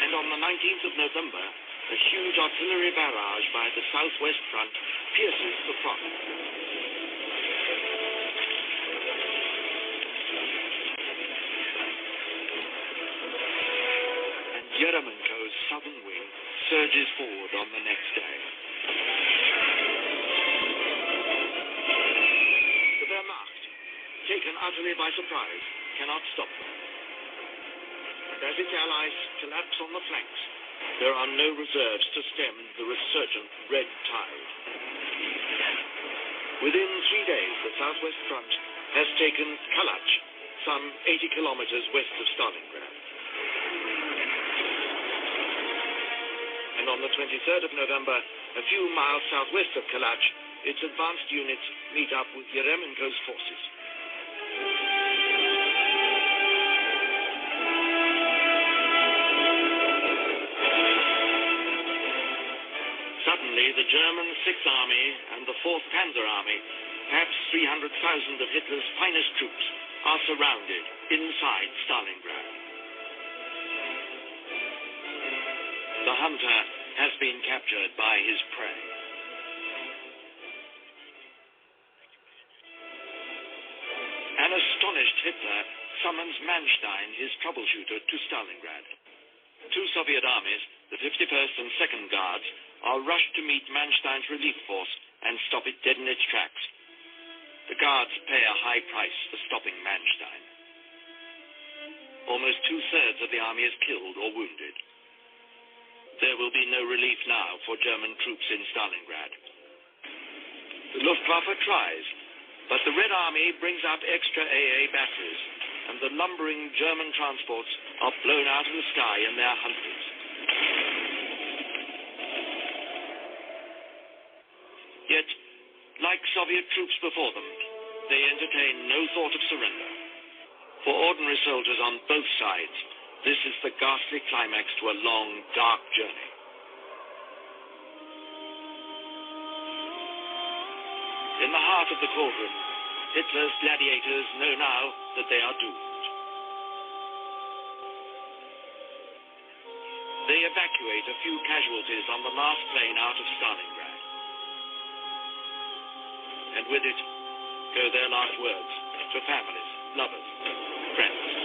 And on the 19th of November, a huge artillery barrage by the southwest front pierces the front. And Yeremenko's southern wing surges forward on the next day. The Wehrmacht, taken utterly by surprise, cannot stop them. And as its allies collapse on the flanks, there are no reserves to stem the resurgent red tide. Within 3 days, the southwest front has taken Kalach, some 80 kilometers west of Stalingrad. And on the 23rd of November, a few miles southwest of Kalach, its advanced units meet up with Yeremenko's forces. Suddenly, the German 6th Army and the 4th Panzer Army, perhaps 300,000 of Hitler's finest troops, are surrounded inside Stalingrad. The hunter has been captured by his prey. An astonished Hitler summons Manstein, his troubleshooter, to Stalingrad. 2 Soviet armies, the 51st and 2nd Guards, are rushed to meet Manstein's relief force and stop it dead in its tracks. The Guards pay a high price for stopping Manstein. Almost 2/3 of the army is killed or wounded. There will be no relief now for German troops in Stalingrad. The Luftwaffe tries, but the Red Army brings up extra AA batteries, and the lumbering German transports are blown out of the sky in their hundreds. Yet, like Soviet troops before them, they entertain no thought of surrender. For ordinary soldiers on both sides, this is the ghastly climax to a long, dark journey. In the heart of the cauldron, Hitler's gladiators know now that they are doomed. They evacuate a few casualties on the last plane out of Stalingrad. And with it go their last words to families, lovers, friends.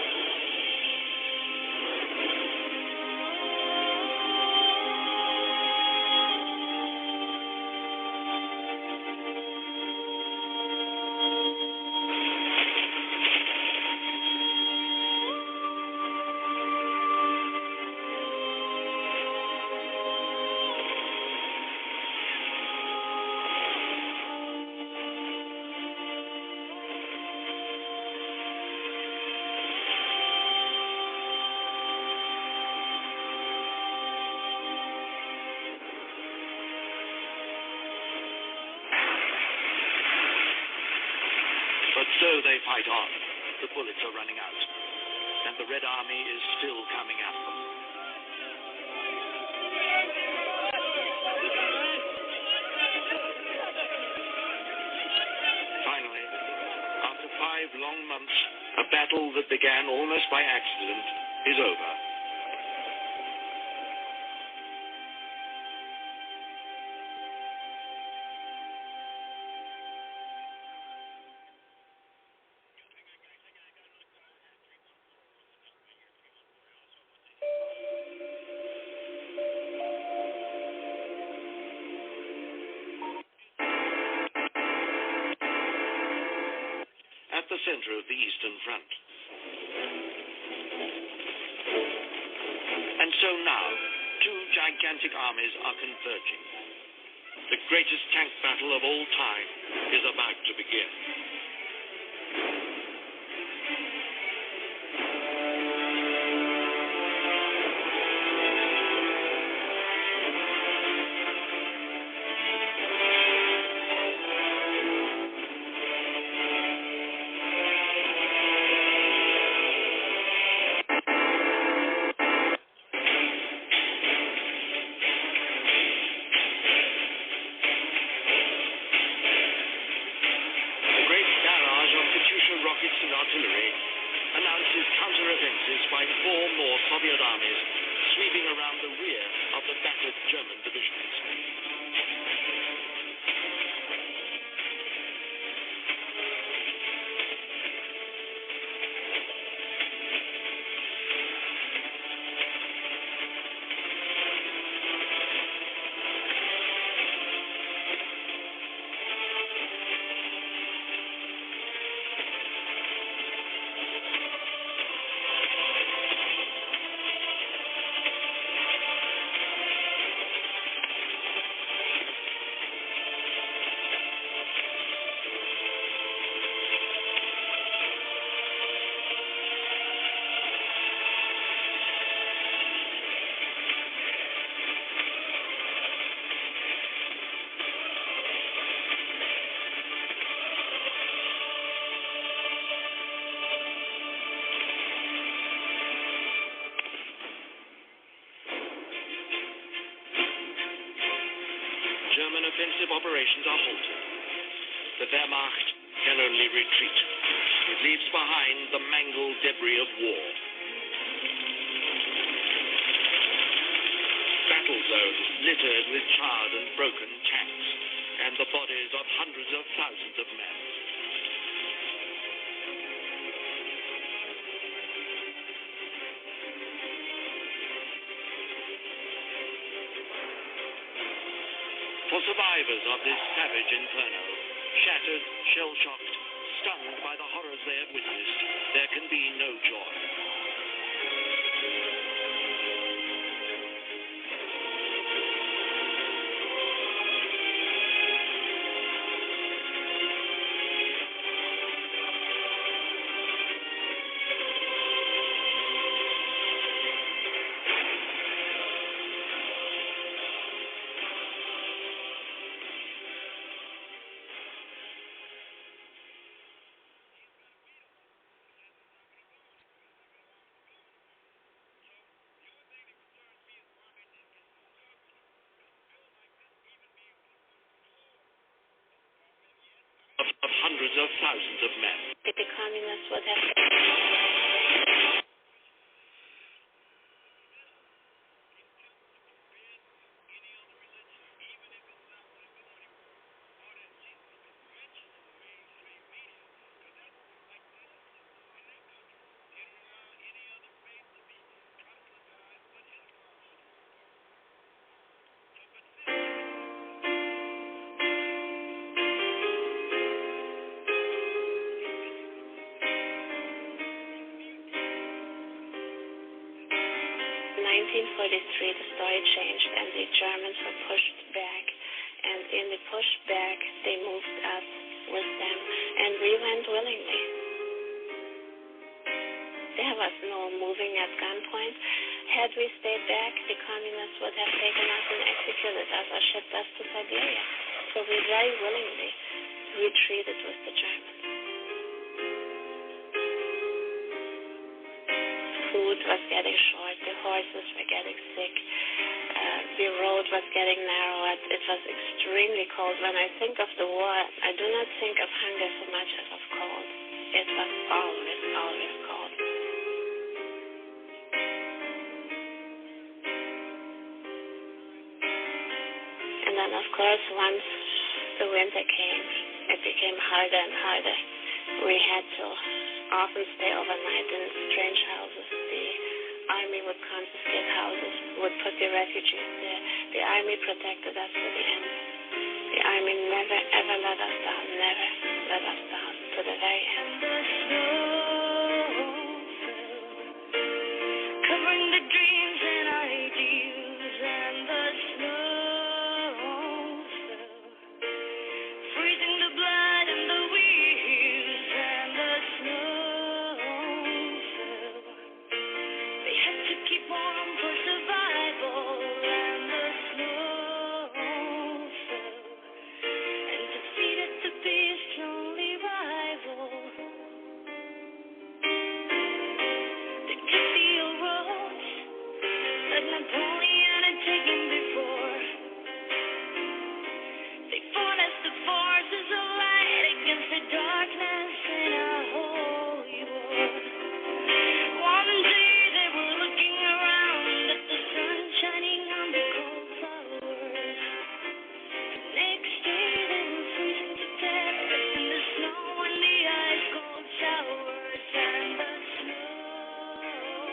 So they fight on. The bullets are running out, and the Red Army is still coming at them. Finally, after 5 long months, a battle that began almost by accident is over. the center of the Eastern Front. And so now, two gigantic armies are converging. The greatest tank battle of all time is about to begin. German offensive operations are halted. The Wehrmacht can only retreat. It leaves behind the mangled debris of war. Battle zones littered with charred and broken tanks, and the bodies of hundreds of thousands of men. For survivors of this savage inferno, shattered, shell-shocked, stunned by the horrors they have witnessed, there can be no joy. Of hundreds of thousands of men. The communists would have... In 1943, the story changed and the Germans were pushed back. And in the pushback, they moved us with them, and we went willingly. There was no moving at gunpoint. Had we stayed back, the communists would have taken us and executed us or shipped us to Siberia. So we very willingly retreated with the Germans. Food was getting short, the horses were getting sick, the road was getting narrow, it was extremely cold. When I think of the war, I do not think of hunger so much as of cold. It was always, always cold. And then, of course, once the winter came, it became harder and harder. We had to often stay overnight in strange houses. The army would confiscate houses, would put the refugees there. The army protected us to the end. The army never, ever let us down, never. let us down to the very end. Covering the dreams and ideals, and the snow fell, freezing the blood and the wheels, and the snow fell. They had to keep warm for survival, and the snow fell, and defeated the beast's only rival. They took the old roads that Napoleon had taken before. They fought as the forces of light against the darkness in a holy war. One day they were looking around at the sun shining on the cold towers. The next day they were freezing to death in the snow and the ice cold showers, and the snow fell,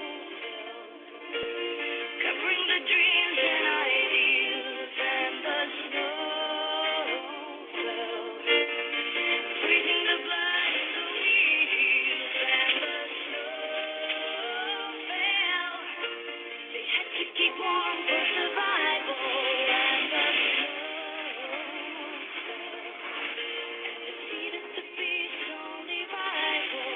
covering the dreams and ideals, and the snow fell, freezing the blood and the wheels, and the snow fell. They had to keep warm for survival, and the snow fell, and defeated the beast's only rival.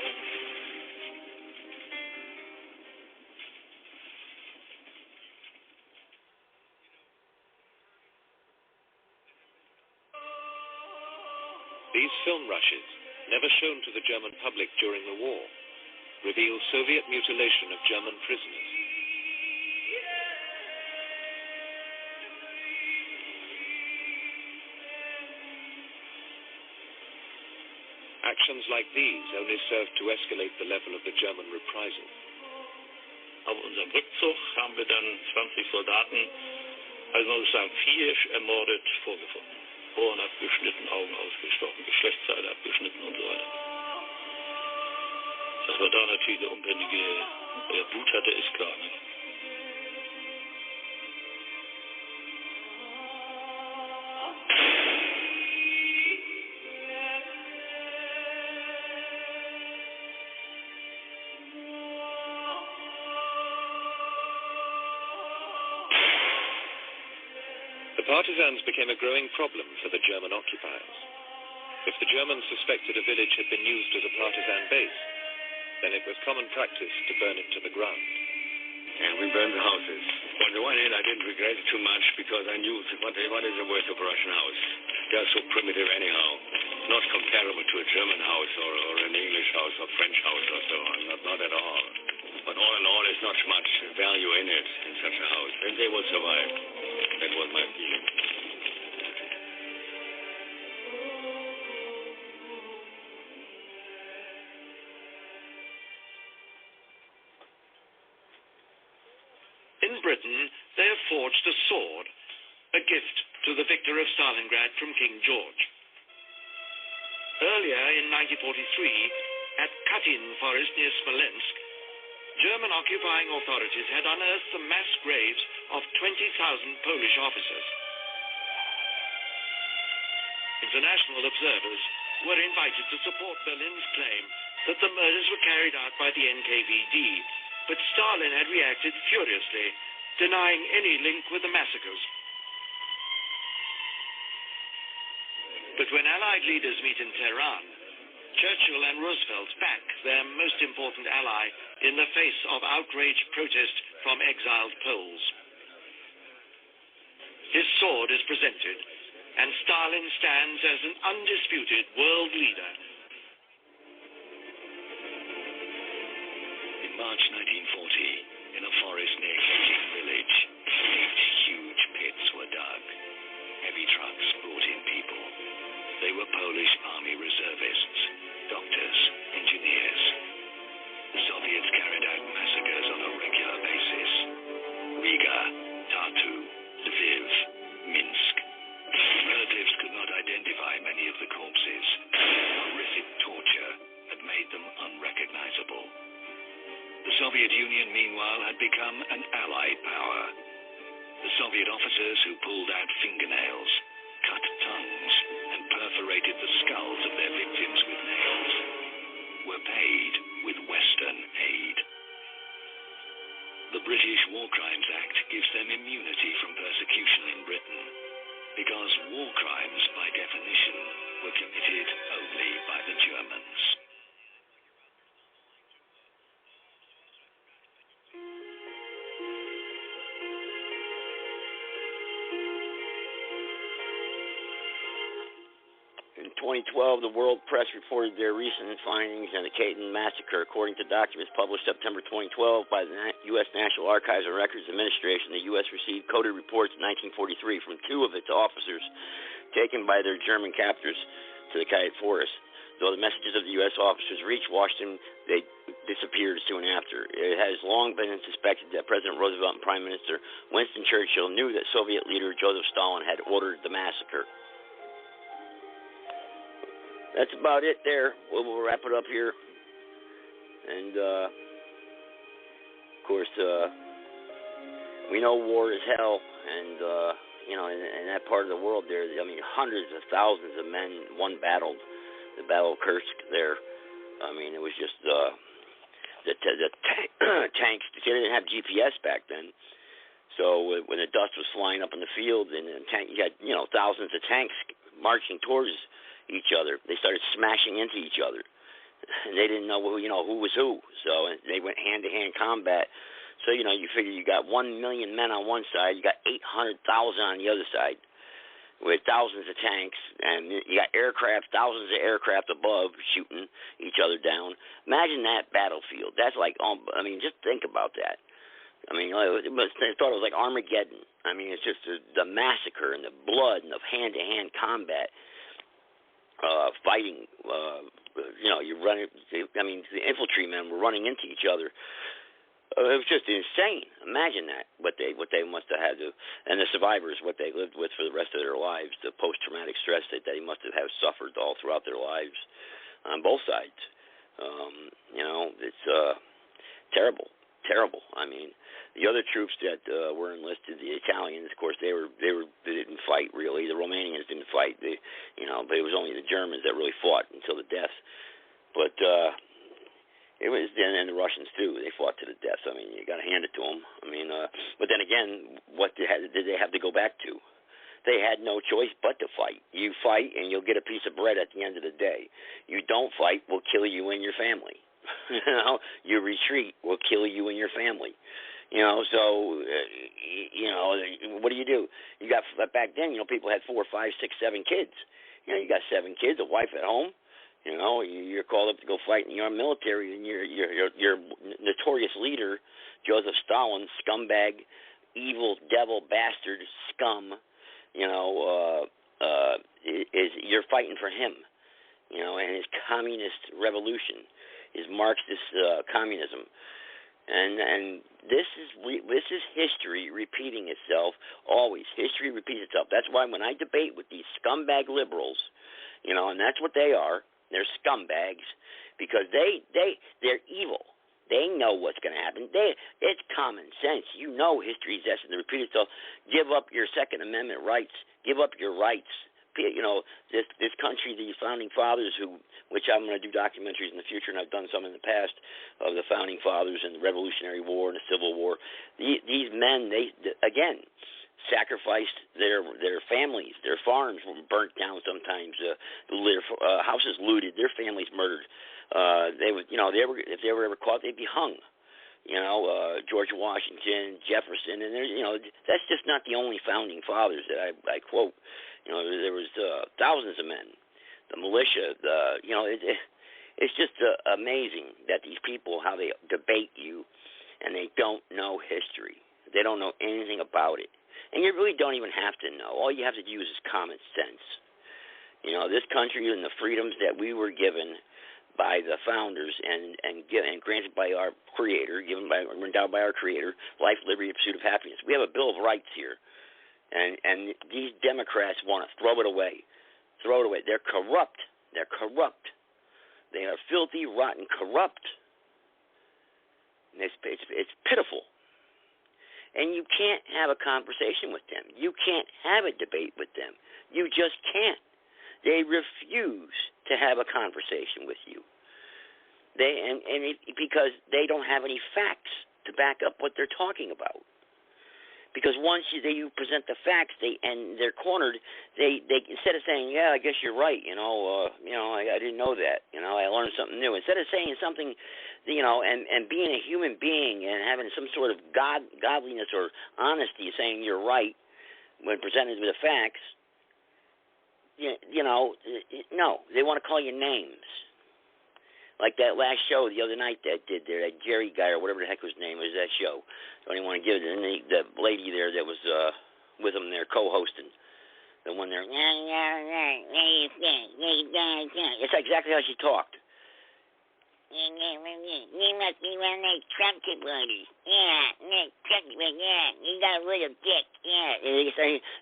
These film rushes, never shown to the German public during the war, reveal Soviet mutilation of German prisoners. Actions like these only served to escalate the level of the German reprisal. Auf unserem Rückzug haben wir dann 20 Soldaten, also man muss sagen 4 ermordet vorgefunden. Ohren abgeschnitten, Augen ausgestochen, Geschlechtsteile abgeschnitten und so weiter. Dass man da natürlich eine unbändige Wut hatte, ist klar. The partisans became a growing problem for the German occupiers. If the Germans suspected a village had been used as a partisan base, then it was common practice to burn it to the ground. And we burned the houses. On the one hand, I didn't regret it too much because I knew what is the worst of a Russian house. They are so primitive anyhow, not comparable to a German house or an English house or French house or so on, not at all. But all in all, there's not much value in it, in such a house. And they will survive. That was my feeling. In Britain, they have forged a sword, a gift to the victor of Stalingrad from King George. Earlier in 1943, at Katyn Forest near Smolensk, German occupying authorities had unearthed the mass graves of 20,000 Polish officers. International observers were invited to support Berlin's claim that the murders were carried out by the NKVD, but Stalin had reacted furiously, denying any link with the massacres. But when Allied leaders meet in Tehran, Churchill and Roosevelt back their most important ally in the face of outraged protest from exiled Poles. His sword is presented, and Stalin stands as an undisputed world leader. In March 1940, in a forest near Katyn village, 8 huge pits were dug. Heavy trucks brought in people. They were Polish army reservists, doctors, engineers. The Soviets carried out massacres on a regular basis. Riga, Tartu, Lviv, Minsk. Relatives could not identify many of the corpses. Horrific torture had made them unrecognizable. The Soviet Union, meanwhile, had become an Allied power. The Soviet officers who pulled out fingernails, cut tongues, and perforated the skulls of their victims were paid with Western aid. The British War Crimes Act gives them immunity from persecution in Britain because war crimes, by definition, were committed only by the Germans. In 2012, the world press reported their recent findings on the Caton Massacre. According to documents published September 2012 by the U.S. National Archives and Records Administration, the U.S. received coded reports in 1943 from two of its officers taken by their German captors to the Kayet Forest. Though the messages of the U.S. officers reached Washington, they disappeared soon after. It has long been suspected that President Roosevelt and Prime Minister Winston Churchill knew that Soviet leader Joseph Stalin had ordered the massacre. That's about it there. We'll wrap it up here. And, of course, we know war is hell. And, in that part of the world there, I mean, hundreds of thousands of men, one battled. The Battle of Kursk there. I mean, it was just the tanks. They didn't have GPS back then. So when the dust was flying up in the field and you had, thousands of tanks marching towards each other. They started smashing into each other, and they didn't know who was who. So they went hand-to-hand combat. So you figure you got 1 million men on one side, you got 800,000 on the other side, with thousands of tanks, and you got aircraft, thousands of aircraft above shooting each other down. Imagine that battlefield. That's like, just think about that. I mean, I thought it was like Armageddon. I mean, it's just the massacre and the blood and the hand-to-hand combat. Fighting, you're running. I mean, the infantrymen were running into each other. It was just insane. Imagine that, what they must have had to, and the survivors, what they lived with for the rest of their lives, the post-traumatic stress that they must have suffered all throughout their lives, on both sides. It's terrible. I mean, the other troops that were enlisted, the Italians, of course, they didn't fight really. The Romanians didn't fight. But it was only the Germans that really fought until the death. But it was, and the Russians too. They fought to the death. I mean, you got to hand it to them. I mean, but then again, what did they have to go back to? They had no choice but to fight. You fight, and you'll get a piece of bread at the end of the day. You don't fight, we'll kill you and your family. You retreat, we'll kill you and your family. So what do? You got, back then, people had 4, 5, 6, 7 kids. You got 7 kids, a wife at home. You're called up to go fight in your military, and your notorious leader, Joseph Stalin, scumbag, evil, devil, bastard, scum. You're fighting for him. And his communist revolution, his Marxist communism. And this is history repeating itself always. History repeats itself. That's why when I debate with these scumbag liberals, and that's what they are. They're scumbags because they're evil. They know what's going to happen. It's common sense. History is destined to repeat itself. Give up your Second Amendment rights. Give up your rights. This country, these founding fathers, which I'm going to do documentaries in the future, and I've done some in the past, of the founding fathers and the Revolutionary War and the Civil War. These men, they again sacrificed their families, their farms were burnt down sometimes, their houses looted, their families murdered. They would, if they were ever caught, they'd be hung. George Washington, Jefferson, and that's just not the only founding fathers that I quote. There was thousands of men, the militia. It's just amazing that these people, how they debate you, and they don't know history. They don't know anything about it, and you really don't even have to know. All you have to use is common sense. This country and the freedoms that we were given by the founders and granted by our Creator, endowed by our Creator, life, liberty, pursuit of happiness. We have a Bill of Rights here. And these Democrats want to throw it away. Throw it away. They're corrupt. They are filthy, rotten, corrupt. And it's pitiful. And you can't have a conversation with them. You can't have a debate with them. You just can't. They refuse to have a conversation with you. Because they don't have any facts to back up what they're talking about. Because once you present the facts, and they're cornered, they instead of saying, "Yeah, I guess you're right," I didn't know that, I learned something new. Instead of saying something, and being a human being and having some sort of godliness or honesty, saying you're right when presented with the facts, no, they want to call you names. Like that last show the other night that Jerry guy or whatever the heck his name was, that show. Don't even want to give it. And the lady there that was with him there co-hosting, the one there. It's exactly how she talked. You must be one of those Trump supporters. Yeah, Trump supporters. Yeah, you got a little dick. Yeah,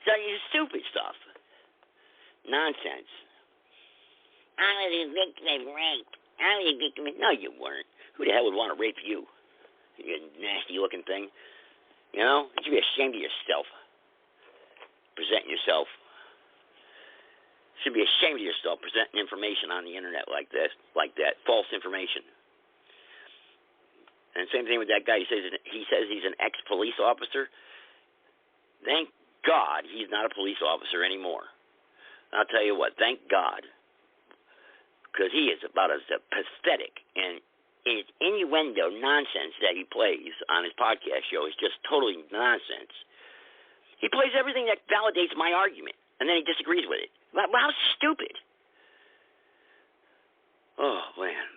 so stupid stuff, nonsense. I was a victim of rape. I was a victim of... No, you weren't. Who the hell would want to rape you? You nasty-looking thing. You should be ashamed of yourself. Presenting yourself. Should be ashamed of yourself presenting information on the internet like that. False information. And same thing with that guy. He says he's an ex-police officer. Thank God he's not a police officer anymore. I'll tell you what. Thank God. Because he is about as pathetic and his innuendo nonsense that he plays on his podcast show is just totally nonsense. He plays everything that validates my argument, and then he disagrees with it. Well, how stupid. Oh, man.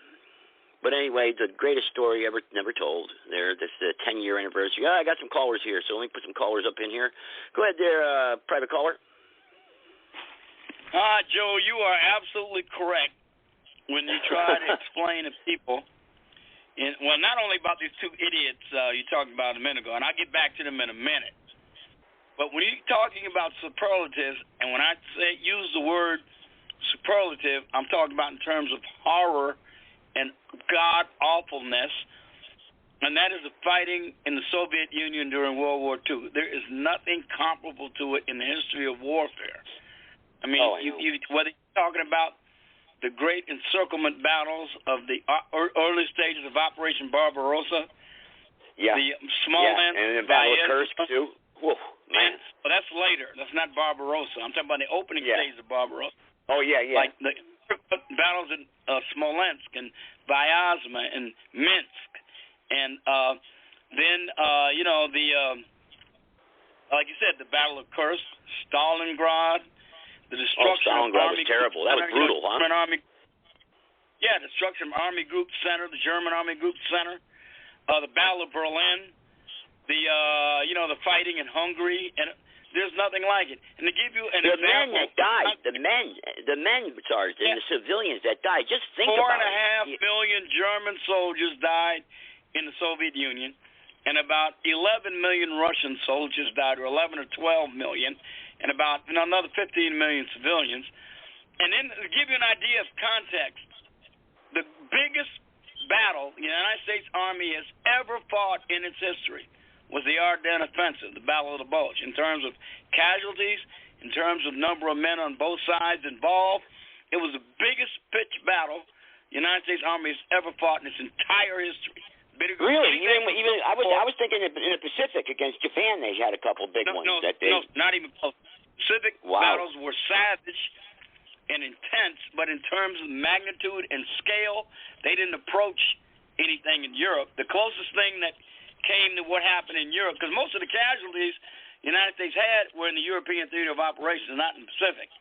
But anyway, the greatest story never told. This is the 10-year anniversary. I got some callers here, so let me put some callers up in here. Go ahead there, private caller. Joe, you are absolutely correct. When you try to explain to people, not only about these two idiots you talked about a minute ago, and I'll get back to them in a minute, but when you're talking about superlatives, and when I use the word superlative, I'm talking about in terms of horror and god-awfulness, and that is the fighting in the Soviet Union during World War II. There is nothing comparable to it in the history of warfare. I mean, whether you're talking about the great encirclement battles of the early stages of Operation Barbarossa. Yeah. The Smolensk. Yeah, and the Battle of Kursk, too. Whoa, man. Well, that's later. That's not Barbarossa. I'm talking about the opening stages of Barbarossa. Oh, yeah. Like the battles in Smolensk and Vyazma and Minsk. And then, like you said, the Battle of Kursk, Stalingrad, the destruction of Stalingrad was terrible. That was brutal, huh? Destruction of Army Group Center, the German Army Group Center, the Battle of Berlin, the fighting in Hungary, and there's nothing like it. And to give you an example, men that died, the men, Sergeant, and the civilians that died. Just think about it. 4.5 million German soldiers died in the Soviet Union, and about 11 million Russian soldiers died, or 11 or 12 million. And about another 15 million civilians. And then to give you an idea of context, the biggest battle the United States Army has ever fought in its history was the Ardennes Offensive, the Battle of the Bulge, in terms of casualties, in terms of number of men on both sides involved. It was the biggest pitched battle the United States Army has ever fought in its entire history. Really? Even I was thinking in the Pacific against Japan, they had a couple big ones that day. No, not even close. Pacific battles were savage and intense, but in terms of magnitude and scale, they didn't approach anything in Europe. The closest thing that came to what happened in Europe, because most of the casualties the United States had were in the European theater of operations, not in the Pacific.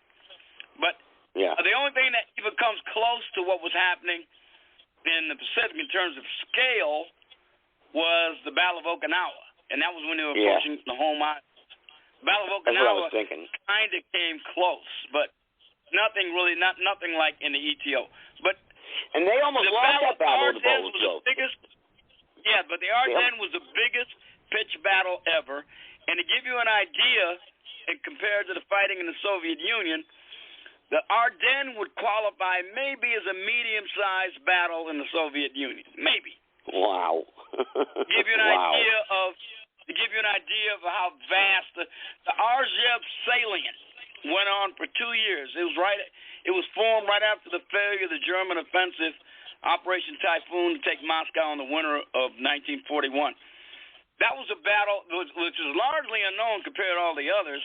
But the only thing that even comes close to what was happening in the Pacific in terms of scale was the Battle of Okinawa, and that was when they were approaching the home island. Battle of Okinawa kind of came close, but nothing like in the ETO. And they almost lost that battle of the Bulge. But the Ardennes was the biggest pitch battle ever. And to give you an idea, and compared to the fighting in the Soviet Union, the Ardennes would qualify maybe as a medium-sized battle in the Soviet Union. Maybe. Wow. Give you an idea of how vast the Rzhev salient went on for 2 years. It was formed right after the failure of the German offensive Operation Typhoon to take Moscow in the winter of 1941. That was a battle which is largely unknown compared to all the others.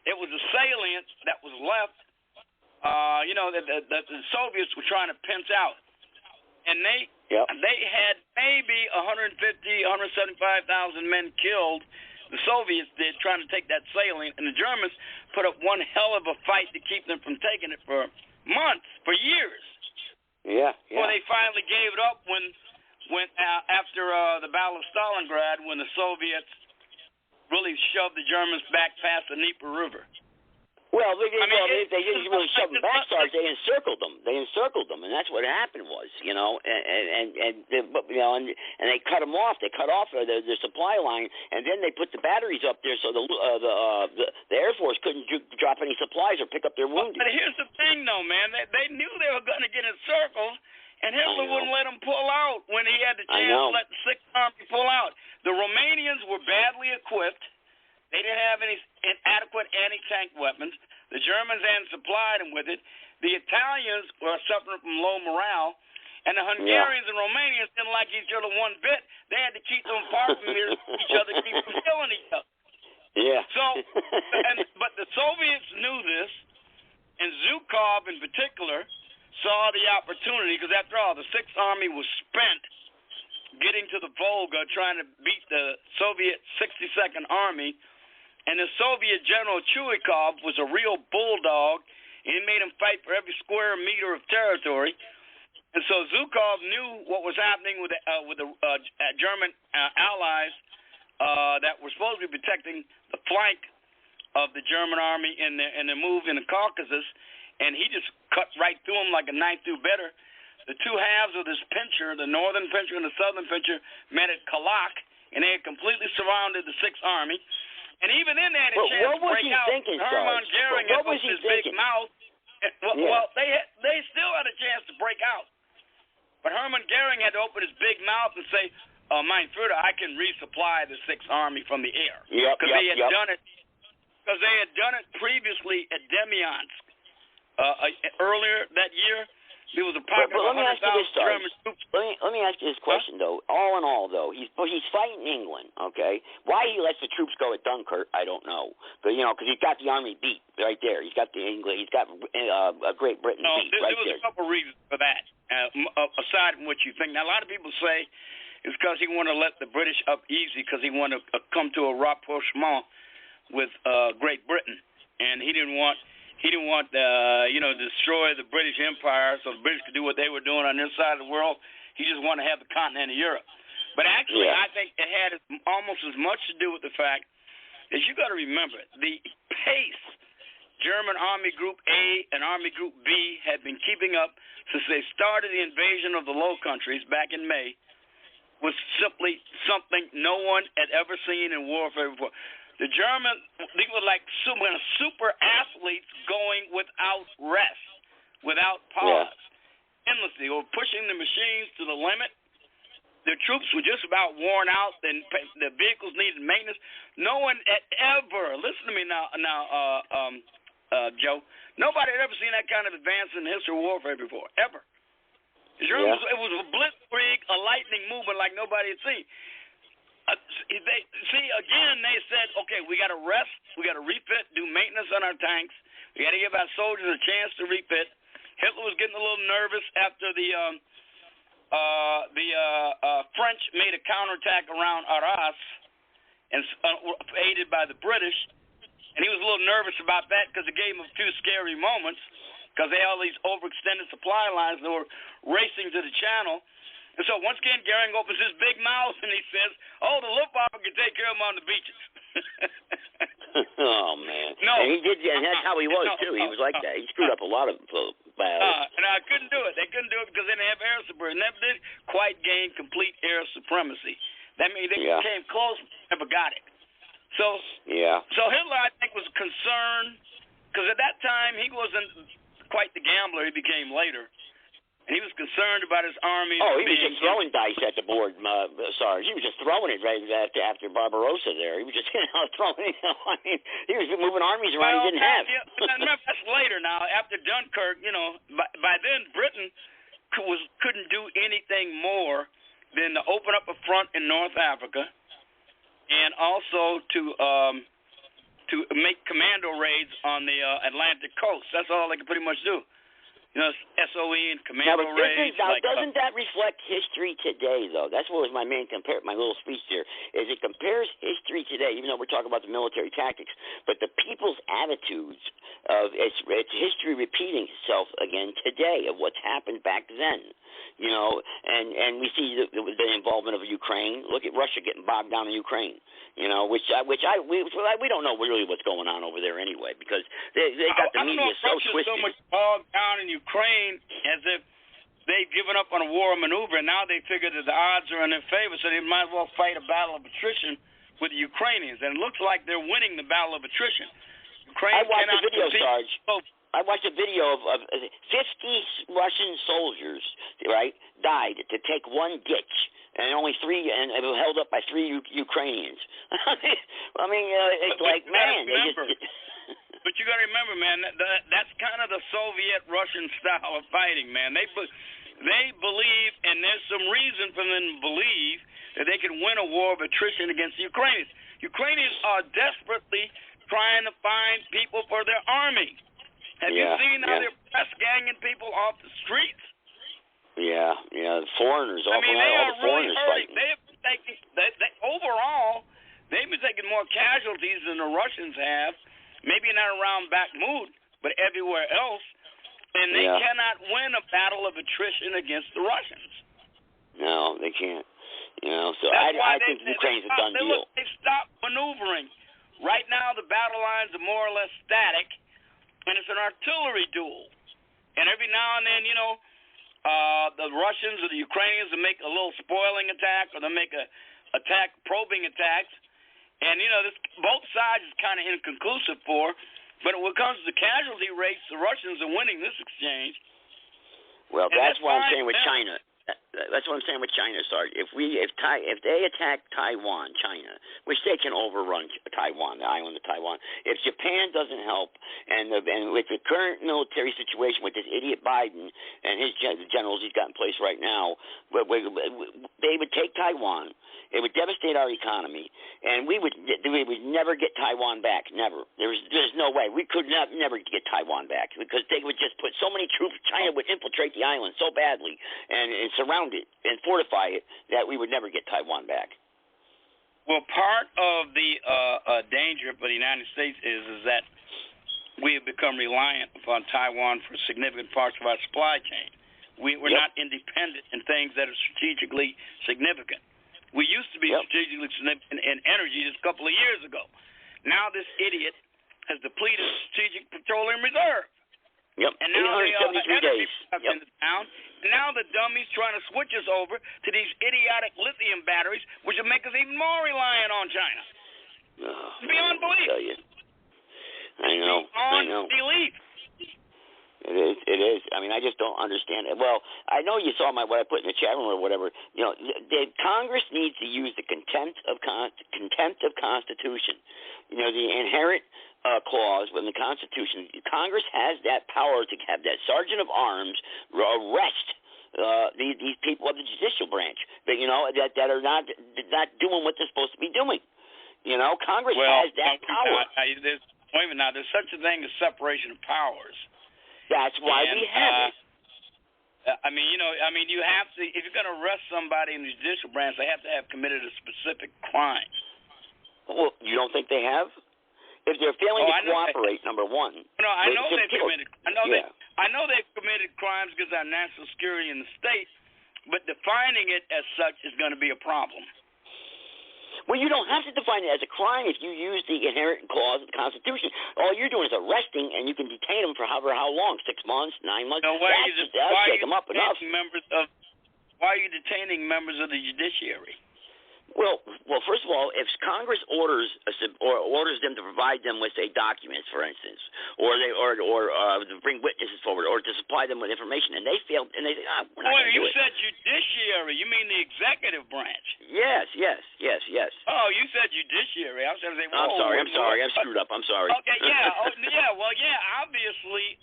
It was a salient that was left, that the Soviets were trying to pinch out. And they had maybe 150, 175,000 men killed. The Soviets did, trying to take that salient, and the Germans put up one hell of a fight to keep them from taking it for months, for years. Yeah. Well, they finally gave it up when after the Battle of Stalingrad, when the Soviets really shoved the Germans back past the Dnieper River. Well, they didn't really shove them back, Sarge. They encircled them. And that's what happened was, and they cut them off. They cut off their supply line, and then they put the batteries up there so the Air Force couldn't drop any supplies or pick up their wounded. But here's the thing, though, man. They knew they were going to get encircled, and Hitler wouldn't let them pull out when he had the chance to let the Sixth Army pull out. The Romanians were badly equipped. They didn't have any adequate anti-tank weapons. The Germans hadn't supplied them with it. The Italians were suffering from low morale. And the Hungarians and Romanians didn't like each other one bit. They had to keep them apart from each other to keep from killing each other. Yeah. But the Soviets knew this, and Zhukov in particular saw the opportunity, because after all, the Sixth Army was spent getting to the Volga, trying to beat the Soviet 62nd Army. And the Soviet General Chuikov was a real bulldog, and he made him fight for every square meter of territory. And so Zhukov knew what was happening with the German allies that were supposed to be protecting the flank of the German army in the move in the Caucasus, and he just cut right through them like a knife through butter. The two halves of this pincher, the northern pincher and the southern pincher, met at Kalak, and they had completely surrounded the Sixth Army. And even then, they had a chance to break out. Hermann Goering had opened his big mouth. Well, they still had a chance to break out. But Hermann Goering had to open his big mouth and say, Mein Führer, I can resupply the Sixth Army from the air. Because they had done it. Because they had done it previously at Demyansk earlier that year. There was a pocket of 100,000 German troops. Let me ask you this question, though. All in all, though, he's fighting England, okay? Why he lets the troops go at Dunkirk, I don't know. But, because he's got the army beat right there. He's got Great Britain beat right there. There was a couple reasons for that, aside from what you think. Now, a lot of people say it's because he wanted to let the British up easy because he wanted to come to a rapprochement with Great Britain. And he didn't want destroy the British Empire so the British could do what they were doing on this side of the world. He just wanted to have the continent of Europe. But actually, I think it had almost as much to do with the fact that you got to remember the pace German Army Group A and Army Group B had been keeping up since they started the invasion of the Low Countries back in May was simply something no one had ever seen in warfare before. The Germans, they were like super athletes going without rest, without pause, endlessly. They were pushing the machines to the limit. The troops were just about worn out, and the vehicles needed maintenance. No one had ever, listen to me now, Joe, nobody had ever seen that kind of advance in the history of warfare before, ever. The Germans, it was a blitzkrieg, a lightning movement like nobody had seen. They said, okay, we got to rest, we got to refit, do maintenance on our tanks. We got to give our soldiers a chance to refit. Hitler was getting a little nervous after the French made a counterattack around Arras, and aided by the British, and he was a little nervous about that because it gave him a few scary moments because they had all these overextended supply lines that were racing to the channel. And so once again, Goering opens his big mouth and he says, the Luftwaffe can take care of them on the beaches. Oh, man. No. And he did, and that's how he was, too. He was like that. He screwed up a lot of battles. And I couldn't do it. They couldn't do it because they didn't have air supremacy. Never did quite gain complete air supremacy. That means they came close, never got it. So Hitler, I think, was concerned because at that time he wasn't quite the gambler he became later. And he was concerned about his army. Oh, he was just throwing dice at the board, Sarge. He was just throwing it right after Barbarossa there. He was just throwing it. I mean, he was moving armies around he didn't have. Remember, that's later now. After Dunkirk, by then Britain couldn't do anything more than to open up a front in North Africa, and also to make commando raids on the Atlantic coast. That's all they could pretty much do. You know, SOE and commando raids. Doesn't that reflect history today, though? That's what was my main my little speech there, is it compares history today, even though we're talking about the military tactics, but the people's attitudes of it's history repeating itself again today of what's happened back then. You know, and we see the involvement of Ukraine. Look at Russia getting bogged down in Ukraine. You know, we don't know really what's going on over there anyway, because they got the media so twisted. So much bogged down in Ukraine as if they've given up on a war maneuver, and now they figure that the odds are in their favor, so they might as well fight a battle of attrition with the Ukrainians. And it looks like they're winning the battle of attrition. Ukraine I watched a video, compete. Sarge. I watched a video of 50 Russian soldiers, right, died to take one ditch, and only 3, and it was held up by 3 Ukrainians. I mean, it's like, man. But you got to remember, man, that's kind of the Soviet Russian style of fighting, man. They believe, and there's some reason for them to believe that they can win a war of attrition against the Ukrainians. Ukrainians are desperately trying to find people for their army. Have you seen how they're press ganging people off the streets? Yeah, foreigners. I mean, they are really hurting. Fighting. Overall, they've been taking more casualties than the Russians have. Maybe not around Bakhmut, but everywhere else. And they cannot win a battle of attrition against the Russians. No, they can't. You know, so I think Ukraine's a done deal. They've stopped maneuvering. Right now, the battle lines are more or less static. And it's an artillery duel. And every now and then, you know, the Russians or the Ukrainians will make a little spoiling attack, or they'll make probing attacks. And, you know, both sides is kind of inconclusive for. But when it comes to the casualty rates, the Russians are winning this exchange. Well, that's what I'm saying with China. That's what I'm saying with China, Sarge. If they attack Taiwan, China, which they can overrun Taiwan, the island of Taiwan, if Japan doesn't help, and with the current military situation with this idiot Biden and the generals he's got in place right now, they would take Taiwan. It would devastate our economy, and we would never get Taiwan back. Never. There's no way. We could never get Taiwan back, because they would just put so many troops. China would infiltrate the island so badly and surround it and fortify it that we would never get Taiwan back. Well, part of the danger for the United States is that we have become reliant upon Taiwan for significant parts of our supply chain. We're not independent in things that are strategically significant. We used to be strategically significant in energy just a couple of years ago. Now this idiot has depleted the strategic petroleum reserve. Yep. And now the energy days. in the town. And now the dummies trying to switch us over to these idiotic lithium batteries, which will make us even more reliant on China. It's beyond belief. I know. Beyond belief. It is. I mean, I just don't understand it. Well, I know you saw what I put in the chat room or whatever. You know, Congress needs to use the contempt of Constitution. You know, the inherent clause in the Constitution. Congress has that power to have that sergeant of arms arrest these people of the judicial branch, that that are not doing what they're supposed to be doing. You know, Congress has that power. There's such a thing as separation of powers. That's why we have it. You have to, if you're going to arrest somebody in the judicial branch, they have to have committed a specific crime. Well, you don't think they have? If they're failing to cooperate, number one. No, I know they've committed. I know they've committed crimes against our national security in the state, but defining it as such is going to be a problem. Well, you don't have to define it as a crime if you use the inherent clause of the Constitution. All you're doing is arresting, and you can detain them for how long? 6 months, 9 months? Now, why are you detaining members of the judiciary? Well, first of all, if Congress orders them to provide them with, say, documents, for instance, or to bring witnesses forward, or to supply them with information, and they fail, and they say, we're not going to do it. You said judiciary. You mean the executive branch? Yes. Oh, you said judiciary. I was going to say, I'm sorry. I screwed up. I'm sorry. Okay, yeah. Obviously,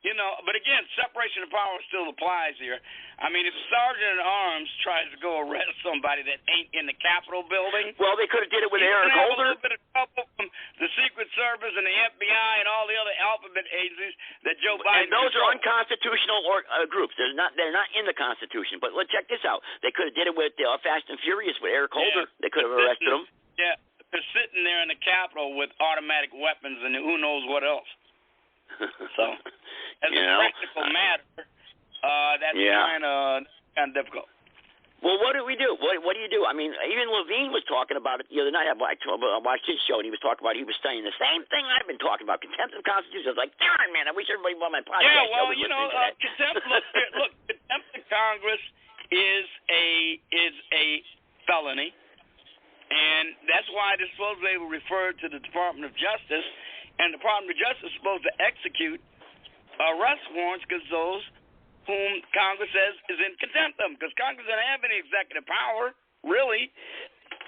You know, but again, separation of power still applies here. I mean, if Sergeant at Arms tries to go arrest somebody that ain't in the Capitol building, well, they could have did it with Eric Holder. A Holder. little bit of trouble from the Secret Service and the FBI and all the other alphabet agencies that Joe Biden. And those controls. are unconstitutional groups. They're not in the Constitution. But let's check this out. They could have did it with Fast and Furious with Eric Holder. They could have arrested him. Yeah, they're sitting there in the Capitol with automatic weapons and who knows what else. So, as a practical matter, that's kind of difficult. Well, what do we do? What do you do? I mean, even Levine was talking about it the other night. I watched his show, and he was talking about he was studying the same thing I've been talking about, contempt of the Constitution. I was like, darn, man, I wish everybody on my podcast. Yeah, well, you know, contempt. Look, contempt of Congress is a felony, and that's why they're supposed to be referred to the Department of Justice. And the Department of Justice is supposed to execute arrest warrants because those whom Congress says is in contempt of them. Because Congress doesn't have any executive power, really.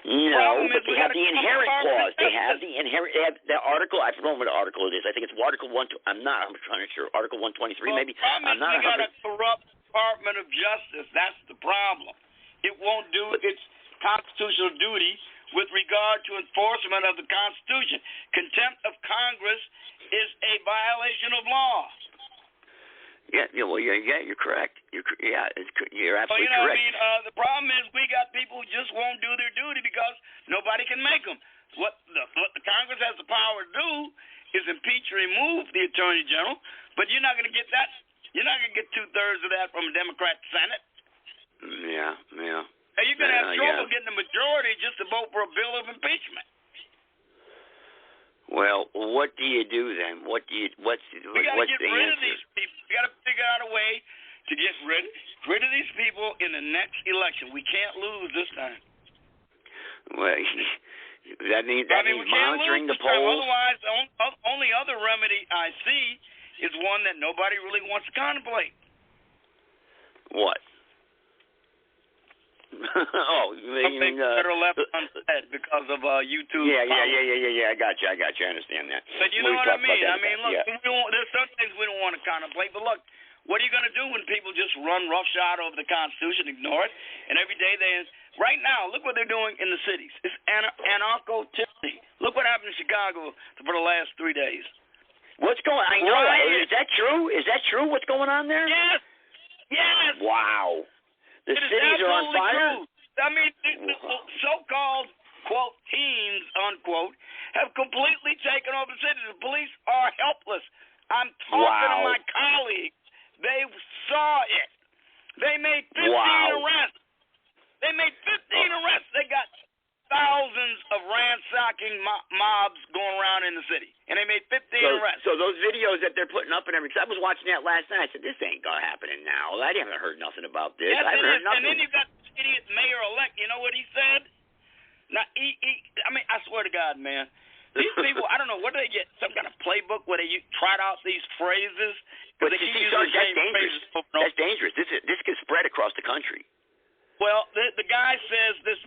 No, but they have the inherent clause. They have the article. I don't know what article it is. I think it's Article 1. I'm trying to sure. Article 123, maybe. I'm not. We got a corrupt Department of Justice. That's the problem. It won't do its constitutional duty with regard to enforcement of the Constitution. Contempt of Congress is a violation of law. Yeah, you're correct. You're absolutely correct. I mean, the problem is we got people who just won't do their duty because nobody can make them. What the Congress has the power to do is impeach or remove the Attorney General, but you're not going to get that. You're not going to get 2/3 of that from a Democrat Senate. Yeah. Now, you're going to have trouble getting a majority just to vote for a bill of impeachment. Well, what do you do then? What's the answer? We got to get rid of these people. We got to figure out a way to get rid of these people in the next election. We can't lose this time. Well, that means monitoring the polls. Otherwise, the only other remedy I see is one that nobody really wants to contemplate. What? Something that are left unsaid because of YouTube. Yeah. I got you. I understand that. But you know what I mean? I mean, look, there's some things we don't want to contemplate. But look, what are you going to do when people just run roughshod over the Constitution, ignore it, and every day right now, look what they're doing in the cities. It's anarcho-tyranny. Look what happened in Chicago for the last 3 days. What's going on? I know. Is that true? Is that true? What's going on there? Yes. Wow. The cities are on fire? True. I mean, the so-called, quote, teens, unquote, have completely taken over the cities. The police are helpless. I'm talking to my colleagues. They saw it. They made 15 arrests. They made 15 arrests. They got thousands of ransacking mobs going around in the city. And they made 15 arrests. So those videos that they're putting up and everything, I was watching that last night. I said, this ain't going to happen now. I haven't heard nothing about this. Yes, I haven't heard nothing. And then you got this idiot mayor-elect. You know what he said? Now, I mean, I swear to God, man. These people, I don't know, what do they get? Some kind of playbook where they trot out these phrases? But you see, Sarge, that's dangerous. That's dangerous. This could spread across the country. Well, the guy says this,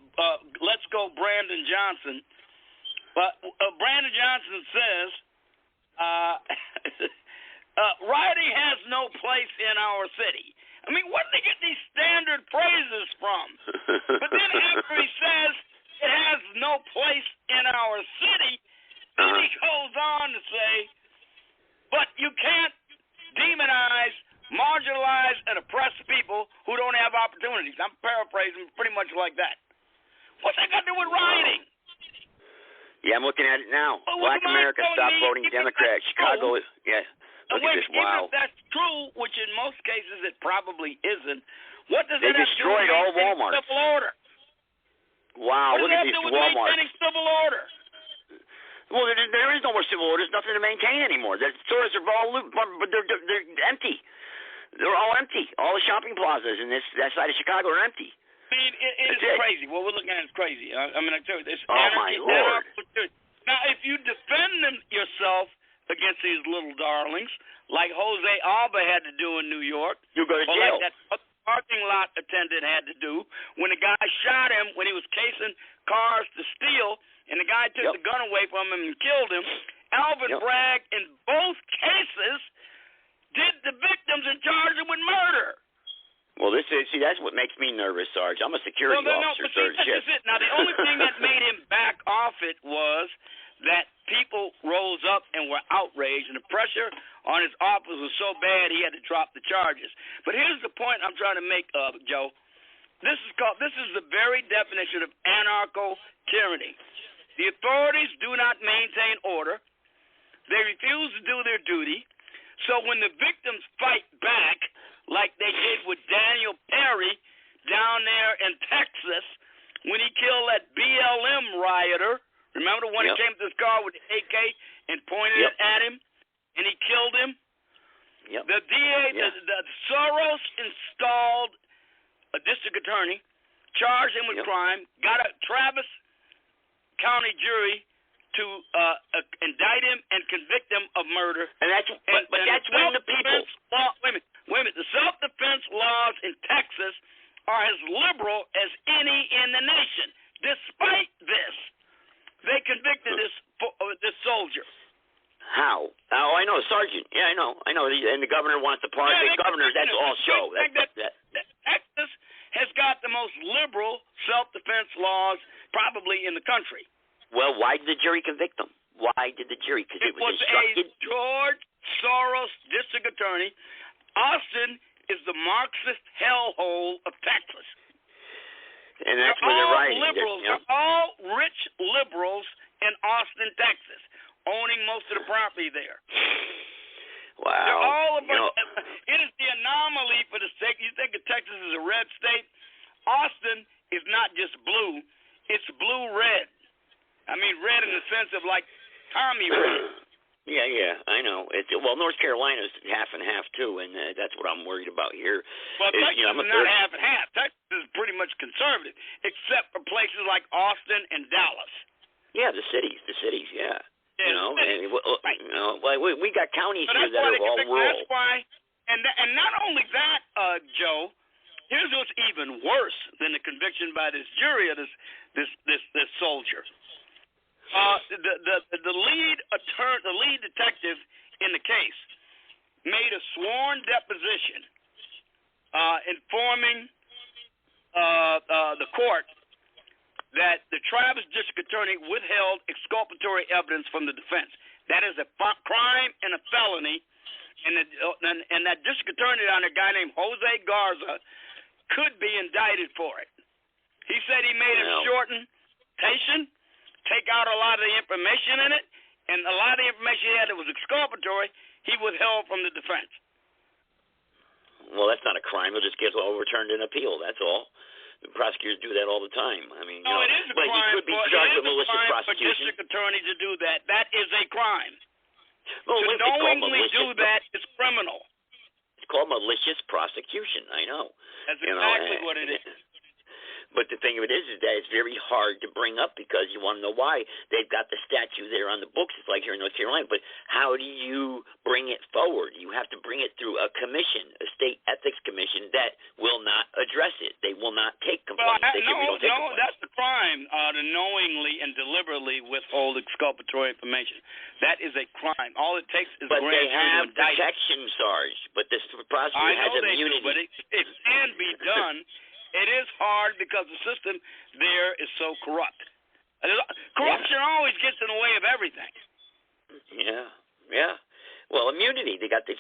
let's go Brandon Johnson. But Brandon Johnson says, rioting has no place in our city. I mean, where do they get these standard phrases from? But then after he says it has no place in our city, then he goes on to say, but you can't demonize, marginalize, and oppress people who don't have opportunities. I'm paraphrasing pretty much like that. What's that got to do with rioting? Yeah, I'm looking at it now. Black America stopped voting Democrat. Chicago is, look at this, wow. Even if that's true, which in most cases it probably isn't, what does they it have to do with destroyed all Walmarts. Civil order? Wow, look at these Walmarts. Maintaining civil order? Well, there is no more civil order. There's nothing to maintain anymore. The stores are all they're empty. They're all empty. All the shopping plazas in that side of Chicago are empty. I mean, it is crazy. What we're looking at is crazy. I mean, I tell you, this. My Lord! Now, if you defend yourself against these little darlings, like Jose Alba had to do in New York, you go to jail. Like that parking lot attendant had to do when the guy shot him when he was casing cars to steal, and the guy took the gun away from him and killed him. Alvin Bragg, in both cases, did the victims and charge them with murder. Well, that's what makes me nervous, Sarge. I'm a security officer, third shift. That's it. Now, the only thing that made him back off it was that people rose up and were outraged, and the pressure on his office was so bad he had to drop the charges. But here's the point I'm trying to make, Joe. This is the very definition of anarcho-tyranny. The authorities do not maintain order. They refuse to do their duty. So when the victims fight back, like they did with Daniel Perry down there in Texas, when he killed that BLM rioter, remember the one that came to his car with the AK and pointed it at him, and he killed him? The DA, the Soros-installed a district attorney, charged him with crime, got a Travis County jury to indict him and convict him of murder. And that's when the people... Wait a minute. The self-defense laws in Texas are as liberal as any in the nation. Despite this, they convicted this soldier. How? Oh, I know, Sergeant. Yeah, I know. And the governor wants to pardon. The governor, that's all show. Texas has got the most liberal self-defense laws probably in the country. Well, why did the jury convict him? Why did the jury? Because it was instructed. A George Soros district attorney. Austin is the Marxist hellhole of Texas. And that's where they're writing. Liberals. They're all rich liberals in Austin, Texas, owning most of the property there. Wow. They're all it is the anomaly for the state. You think of Texas as a red state. Austin is not just blue. It's blue-red. I mean, red in the sense of like Tommy red. Yeah, I know. Well, North Carolina's half and half too, and that's what I'm worried about here. Well, Texas is not half and half. Texas is pretty much conservative, except for places like Austin and Dallas. Yeah, the cities. Yeah. We got counties here that are all rural. That's why, and not only that, Joe. Here's what's even worse than the conviction by this jury of this soldier. The lead detective in the case made a sworn deposition informing the court that the Travis district attorney withheld exculpatory evidence from the defense. That is a crime and a felony, and that district attorney on a guy named Jose Garza could be indicted for it. He said he made a shortened citation, take out a lot of the information in it, and a lot of the information he had that was exculpatory, he withheld from the defense. Well, that's not a crime. He'll just get overturned in appeal. That's all. The prosecutors do that all the time. I mean, it is a crime. He could be charged with malicious prosecution. For district attorney to do that. That is a crime. Well, to knowingly do that is criminal. It's called malicious prosecution. I know. That's exactly what it is. But the thing of it is that it's very hard to bring up because you want to know why. They've got the statute there on the books. It's like here in North Carolina. But how do you bring it forward? You have to bring it through a commission, a state ethics commission that will not address it. They will not take complaints. That's the crime, to knowingly and deliberately withhold exculpatory information. That is a crime. All it takes is but grand they have jury to indict. protection, Sarge. But this prosecutor has immunity. But it can be done. It is hard because the system there is so corrupt. Corruption always gets in the way of everything. Yeah. Well, immunity. They got the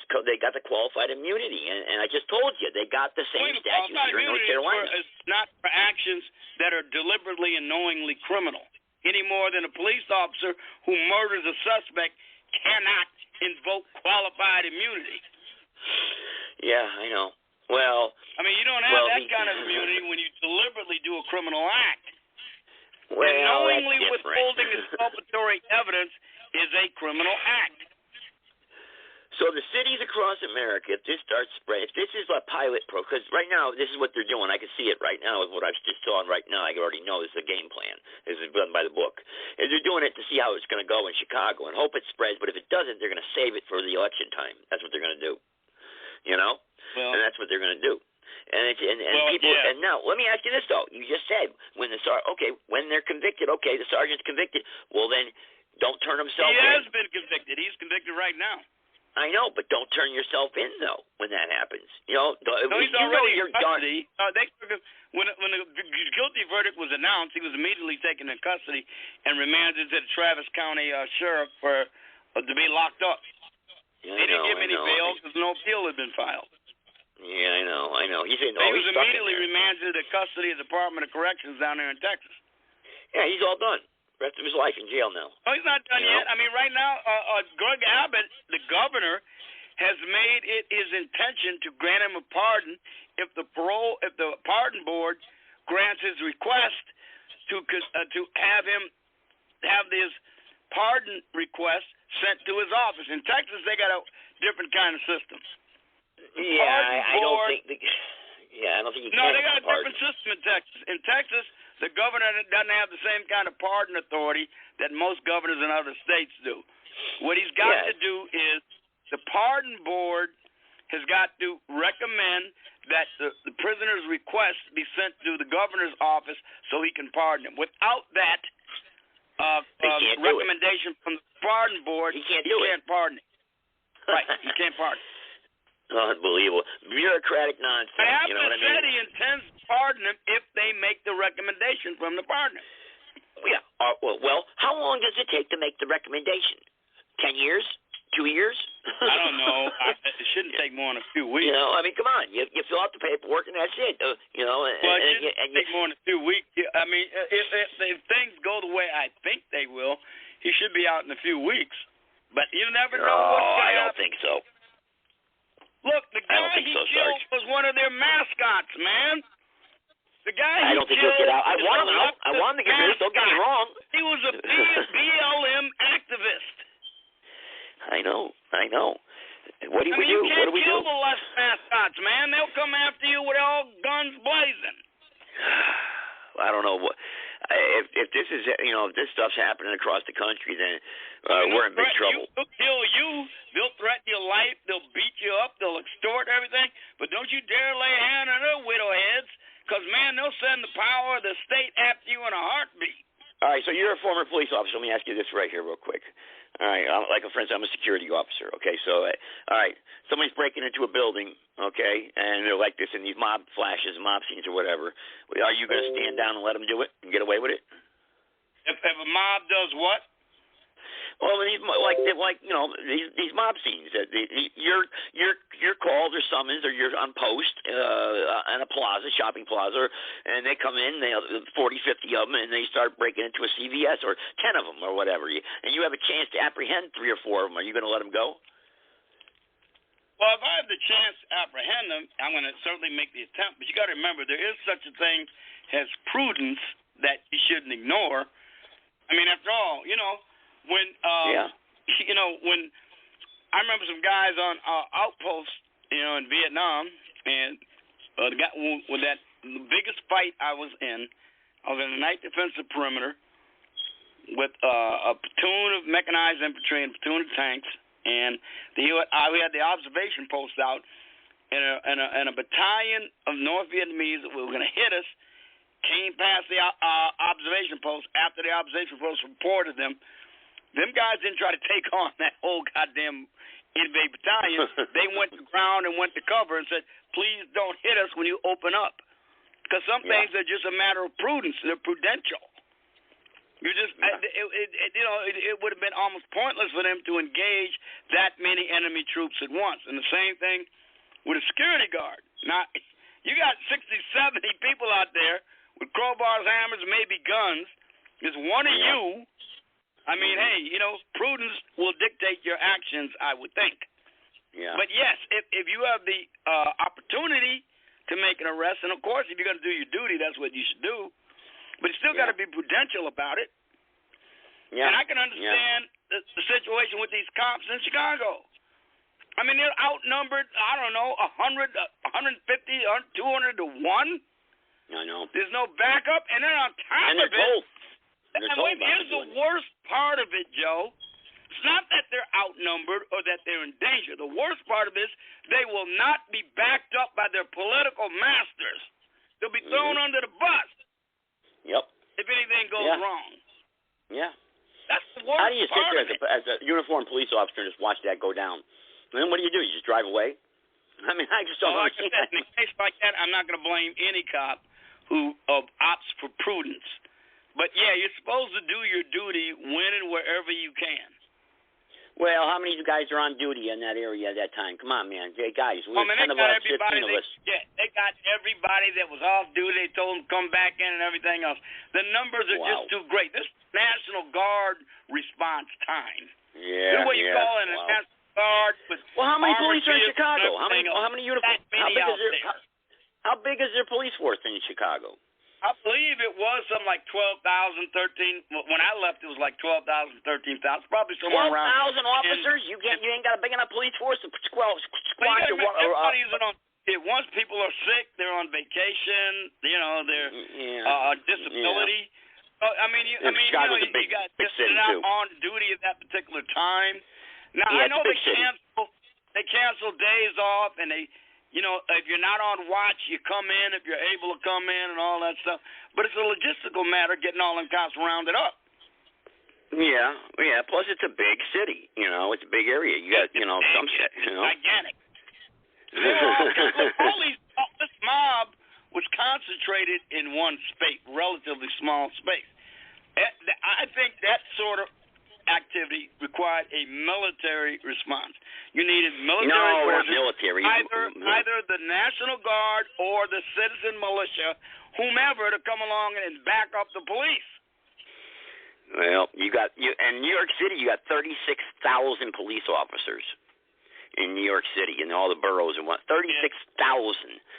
qualified immunity, and I just told you they got the same statute here in North Carolina. It's not for actions that are deliberately and knowingly criminal, any more than a police officer who murders a suspect cannot invoke qualified immunity. Yeah, I know. Well, I mean, you don't have that kind of immunity when you deliberately do a criminal act. Well, and knowingly withholding exculpatory evidence is a criminal act. So the cities across America, if this starts spreading, if this is a pilot program, because right now this is what they're doing. I can see it right now with what I've just saw right now. I already know this is a game plan. This is done by the book. And they're doing it to see how it's going to go in Chicago and hope it spreads. But if it doesn't, they're going to save it for the election time. That's what they're going to do. You know? And that's what they're going to do. And people. Yeah. And now, let me ask you this though. You just said when they're convicted. Okay, the sergeant's convicted. Well, then don't turn himself in. He has been convicted. He's convicted right now. I know, but don't turn yourself in though when that happens. You know, no, he's you already know in custody. When the guilty verdict was announced, he was immediately taken in custody and remanded to the Travis County sheriff to be locked up. Yeah, they didn't give any bail because no appeal had been filed. Yeah, I know. He said, he was immediately remanded to the custody of the Department of Corrections down there in Texas. Yeah, he's all done. Rest of his life in jail now. No, he's not done yet. I mean, right now, Greg Abbott, the governor, has made it his intention to grant him a pardon if the pardon board grants his request to have him have his pardon request sent to his office. In Texas, they got a different kind of system. Yeah, I don't think. I don't think you can. No, they got a different system in Texas. In Texas, the governor doesn't have the same kind of pardon authority that most governors in other states do. What he's got to do is the pardon board has got to recommend that the prisoner's request be sent to the governor's office so he can pardon him. Without that recommendation from the pardon board, he can't pardon him. Right, he can't pardon. Unbelievable. Bureaucratic nonsense. Abbott You know what I mean? said he intends to pardon him if they make the recommendation from the partner. Yeah. Well, how long does it take to make the recommendation? 10 years? 2 years? I don't know. It shouldn't take more than a few weeks. You know, I mean, come on. You fill out the paperwork and that's it. You know. Well, it shouldn't take more than 2 weeks. I mean, if things go the way I think they will, he should be out in a few weeks. But you never know what's going to happen. I don't think so. Look, the guy he killed was one of their mascots, man. The guy I don't think he'll get out. I want him out. I want him to get released. Don't get me wrong. He was a BLM activist. I know. What do we do? You What do we can't kill do? the left mascots, man. They'll come after you with all guns blazing. I don't know what. If this is, if this stuff's happening across the country, then we're in big trouble. They'll kill you. They'll threaten your life. They'll beat you up. They'll extort everything. But don't you dare lay a hand on their widow heads, because, man, they'll send the power of the state after you in a heartbeat. All right, so you're a former police officer. Let me ask you this right here real quick. All right, like a friend said, I'm a security officer, okay? So, all right, somebody's breaking into a building, okay, and they're like this in these mob flashes, mob scenes or whatever. Are you going to stand down and let them do it and get away with it? If a mob does what? Well, these mob scenes. You're called or summoned, or you're on post on a plaza, shopping plaza, and they come in, 40, 50 of them, and they start breaking into a CVS, or 10 of them, or whatever. And you have a chance to apprehend 3 or 4 of them. Are you going to let them go? Well, if I have the chance to apprehend them, I'm going to certainly make the attempt. But you got to remember, there is such a thing as prudence that you shouldn't ignore. I mean, after all, when when I remember some guys on outposts, in Vietnam, and the guy with the biggest fight I was in the night defensive perimeter with a platoon of mechanized infantry and a platoon of tanks, and we had the observation post out, and a battalion of North Vietnamese that were going to hit us came past the observation post. After the observation post reported them. Them guys didn't try to take on that whole goddamn invade battalion. They went to ground and went to cover and said, please don't hit us when you open up. Because some things are just a matter of prudence. They're prudential. It would have been almost pointless for them to engage that many enemy troops at once. And the same thing with a security guard. Now, you got 60, 70 people out there with crowbars, hammers, maybe guns. There's one of you. I mean, hey, prudence will dictate your actions, I would think. Yeah. But, yes, if you have the opportunity to make an arrest, and, of course, if you're going to do your duty, that's what you should do. But you still got to be prudential about it. Yeah. And I can understand the situation with these cops in Chicago. I mean, they're outnumbered, 100, 150, 200 to 1. I know. There's no backup, and then on top of it. Both. And wait, here's the worst part of it, Joe. It's not that they're outnumbered or that they're in danger. The worst part of this, they will not be backed up by their political masters. They'll be thrown under the bus. Yep. If anything goes wrong. Yeah. That's the worst part. How do you sit there as a uniformed police officer and just watch that go down? then what do? You just drive away? I mean, I just don't understand. Like I said, in a case like that, I'm not going to blame any cop who opts for prudence. But, yeah, you're supposed to do your duty when and wherever you can. Well, how many of you guys are on duty in that area at that time? Come on, man. Hey, guys, we're 10 of us, 15 of us. Yeah, they got everybody that was off duty. They told them to come back in and everything else. The numbers are just too great. This National Guard response time. Yeah, what you call it, a National Guard. Well, how many police are in Chicago? How many uniforms? How big is their police force in Chicago? I believe it was something like 12,000, 13. When I left, it was like 12,000, 13,000. Probably somewhere around 12,000 officers. You ain't got a big enough police force to squash everybody's on. Once people are sick, they're on vacation. You know, they're disability. Yeah. I mean, you got not on duty at that particular time. Now I know they cancel days off, and they. You know, if you're not on watch, you come in if you're able to come in and all that stuff. But it's a logistical matter getting all them cops rounded up. Yeah. Plus, it's a big city. You know, it's a big area. You got, some shit. Gigantic. This mob was concentrated in one space, relatively small space. I think that sort of activity required a military response. You needed military forces, military. Either the National Guard or the citizen militia, whomever, to come along and back up the police. Well, in New York City, you got 36,000 police officers in New York City in all the boroughs and 36,000.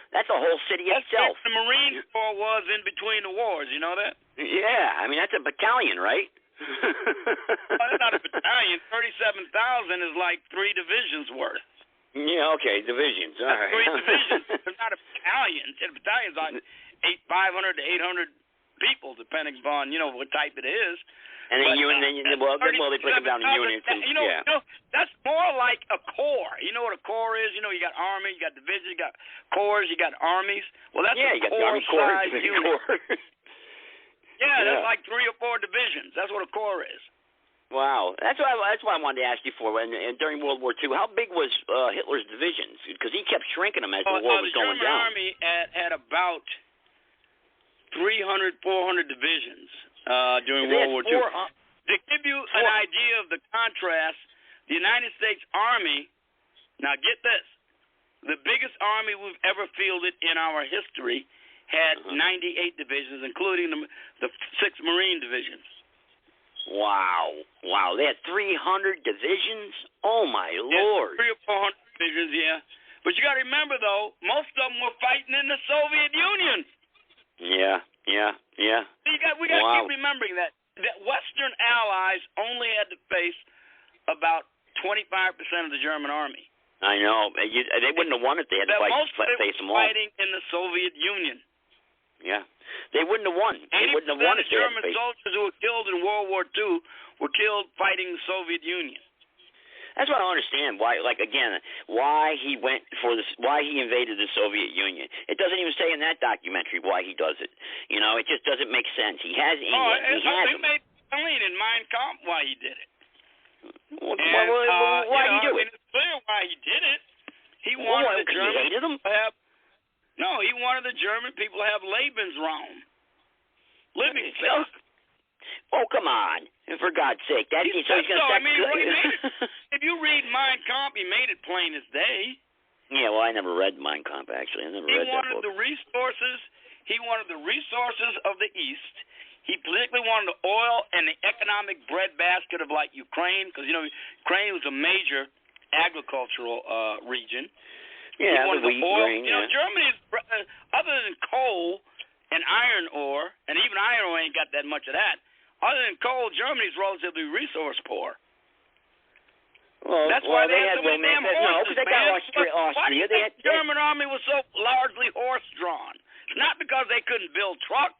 That's a whole city itself. The Marine Corps was in between the wars. You know that? Yeah, I mean that's a battalion, right? That's not a battalion. 37,000 is like 3 divisions worth. Yeah, okay, divisions. All right. 3 divisions. It's not a battalion. A battalion's like 500 to 800 people, depending upon what type it is. And then they break them down to units. That's more like a corps. You know what a corps is? You got army, you got divisions, you got corps, you got armies. Well, that's a corps-sized unit. Yeah, that's like 3 or 4 divisions. That's what a corps is. Wow, that's what I wanted to ask you for. And during World War II, how big was Hitler's divisions? Because he kept shrinking them as the war was going down. The German Army had about 300, 400 divisions during World War II. To give you an idea of the contrast, the United States Army. Now get this: the biggest army we've ever fielded in our history had 98 divisions, including the 6 Marine divisions. Wow. They had 300 divisions? Oh, my Lord. 300 or 400 divisions, yeah. But you got to remember, though, most of them were fighting in the Soviet Union. Yeah. We got to keep remembering that Western allies only had to face about 25% of the German army. I know. They wouldn't have won it. They had to face them all. Fighting in the Soviet Union. Yeah. They wouldn't have won. They wouldn't have won it. 80% of German soldiers who were killed in World War II were killed fighting the Soviet Union. That's what I don't understand. Why he went for this? Why he invaded the Soviet Union? It doesn't even say in that documentary why he does it. It just doesn't make sense. He has England. They made plain in Mein Kampf why he did it. Why he do it? It's clear why he did it. He wanted the Germans to have. No, he wanted the German people to have Lebensraum. Living space. Oh, come on. For God's sake. If you read Mein Kampf, he made it plain as day. Yeah, well, I never read Mein Kampf, actually. I never read that book. He wanted the resources of the East. He politically wanted the oil and the economic breadbasket of, like, Ukraine, because, Ukraine was a major agricultural region. Yeah, the wheat, grain, Germany, other than coal and iron ore, and even iron ore ain't got that much of that. Other than coal, Germany's relatively resource poor. Well, that's why they had so many damn horses, no, because they got Austria. Why do you think the German army was so largely horse-drawn? It's not because they couldn't build trucks.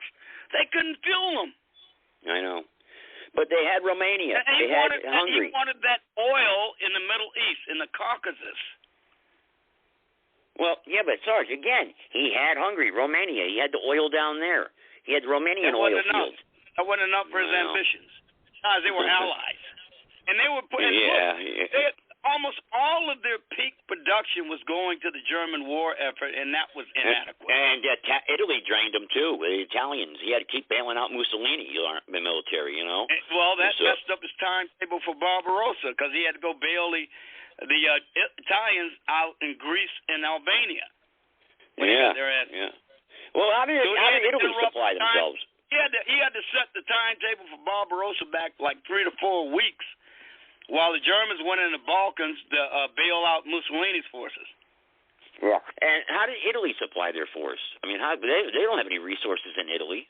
They couldn't fuel them. I know. But they had Romania. They had Hungary. He wanted that oil in the Middle East, in the Caucasus. Well, yeah, but Sarge, again, he had Hungary, Romania. He had the oil down there. He had the Romanian oil fields. That wasn't enough for his ambitions. They were allies. And they were putting almost all of their peak production was going to the German war effort, and that was inadequate. And Italy drained them too. The Italians, he had to keep bailing out Mussolini, the military. You know. Well, that messed up his timetable for Barbarossa because he had to go bail the Italians out in Greece and Albania. Yeah. Well, how did Italy supply themselves? He had to set the timetable for Barbarossa back like 3 to 4 weeks, while the Germans went in the Balkans to bail out Mussolini's forces. Yeah. And how did Italy supply their force? I mean, they don't have any resources in Italy.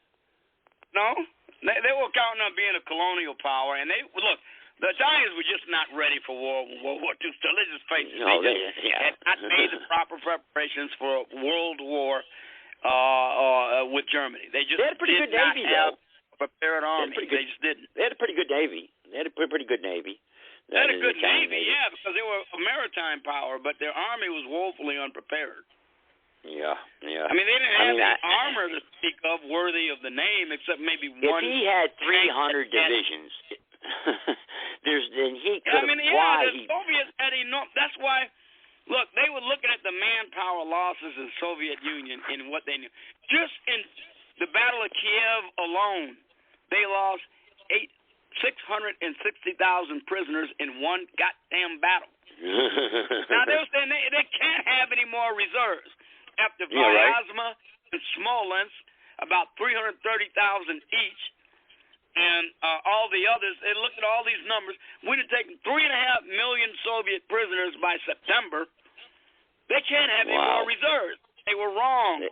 No, they were counting on being a colonial power, and the Italians were just not ready for World War II. So let's just face it, they had not made the proper preparations for World War with Germany. They had a pretty good navy, have a prepared army. They just didn't. They had a pretty good navy. They had a pretty good navy. They had a good navy, because they were a maritime power, but their army was woefully unprepared. Yeah. I mean, they didn't have any armor to speak of worthy of the name, except maybe one. If he had 300 divisions, then he could have. The Soviets had enough. That's why. Look, they were looking at the manpower losses in the Soviet Union and what they knew. Just in the Battle of Kiev alone, they lost 660,000 prisoners in one goddamn battle. Now, they were saying they can't have any more reserves. After Vyazma and Smolensk, about 330,000 each, and all the others, they looked at all these numbers. We'd have taken 3.5 million Soviet prisoners by September. They can't have any more reserves. They were wrong.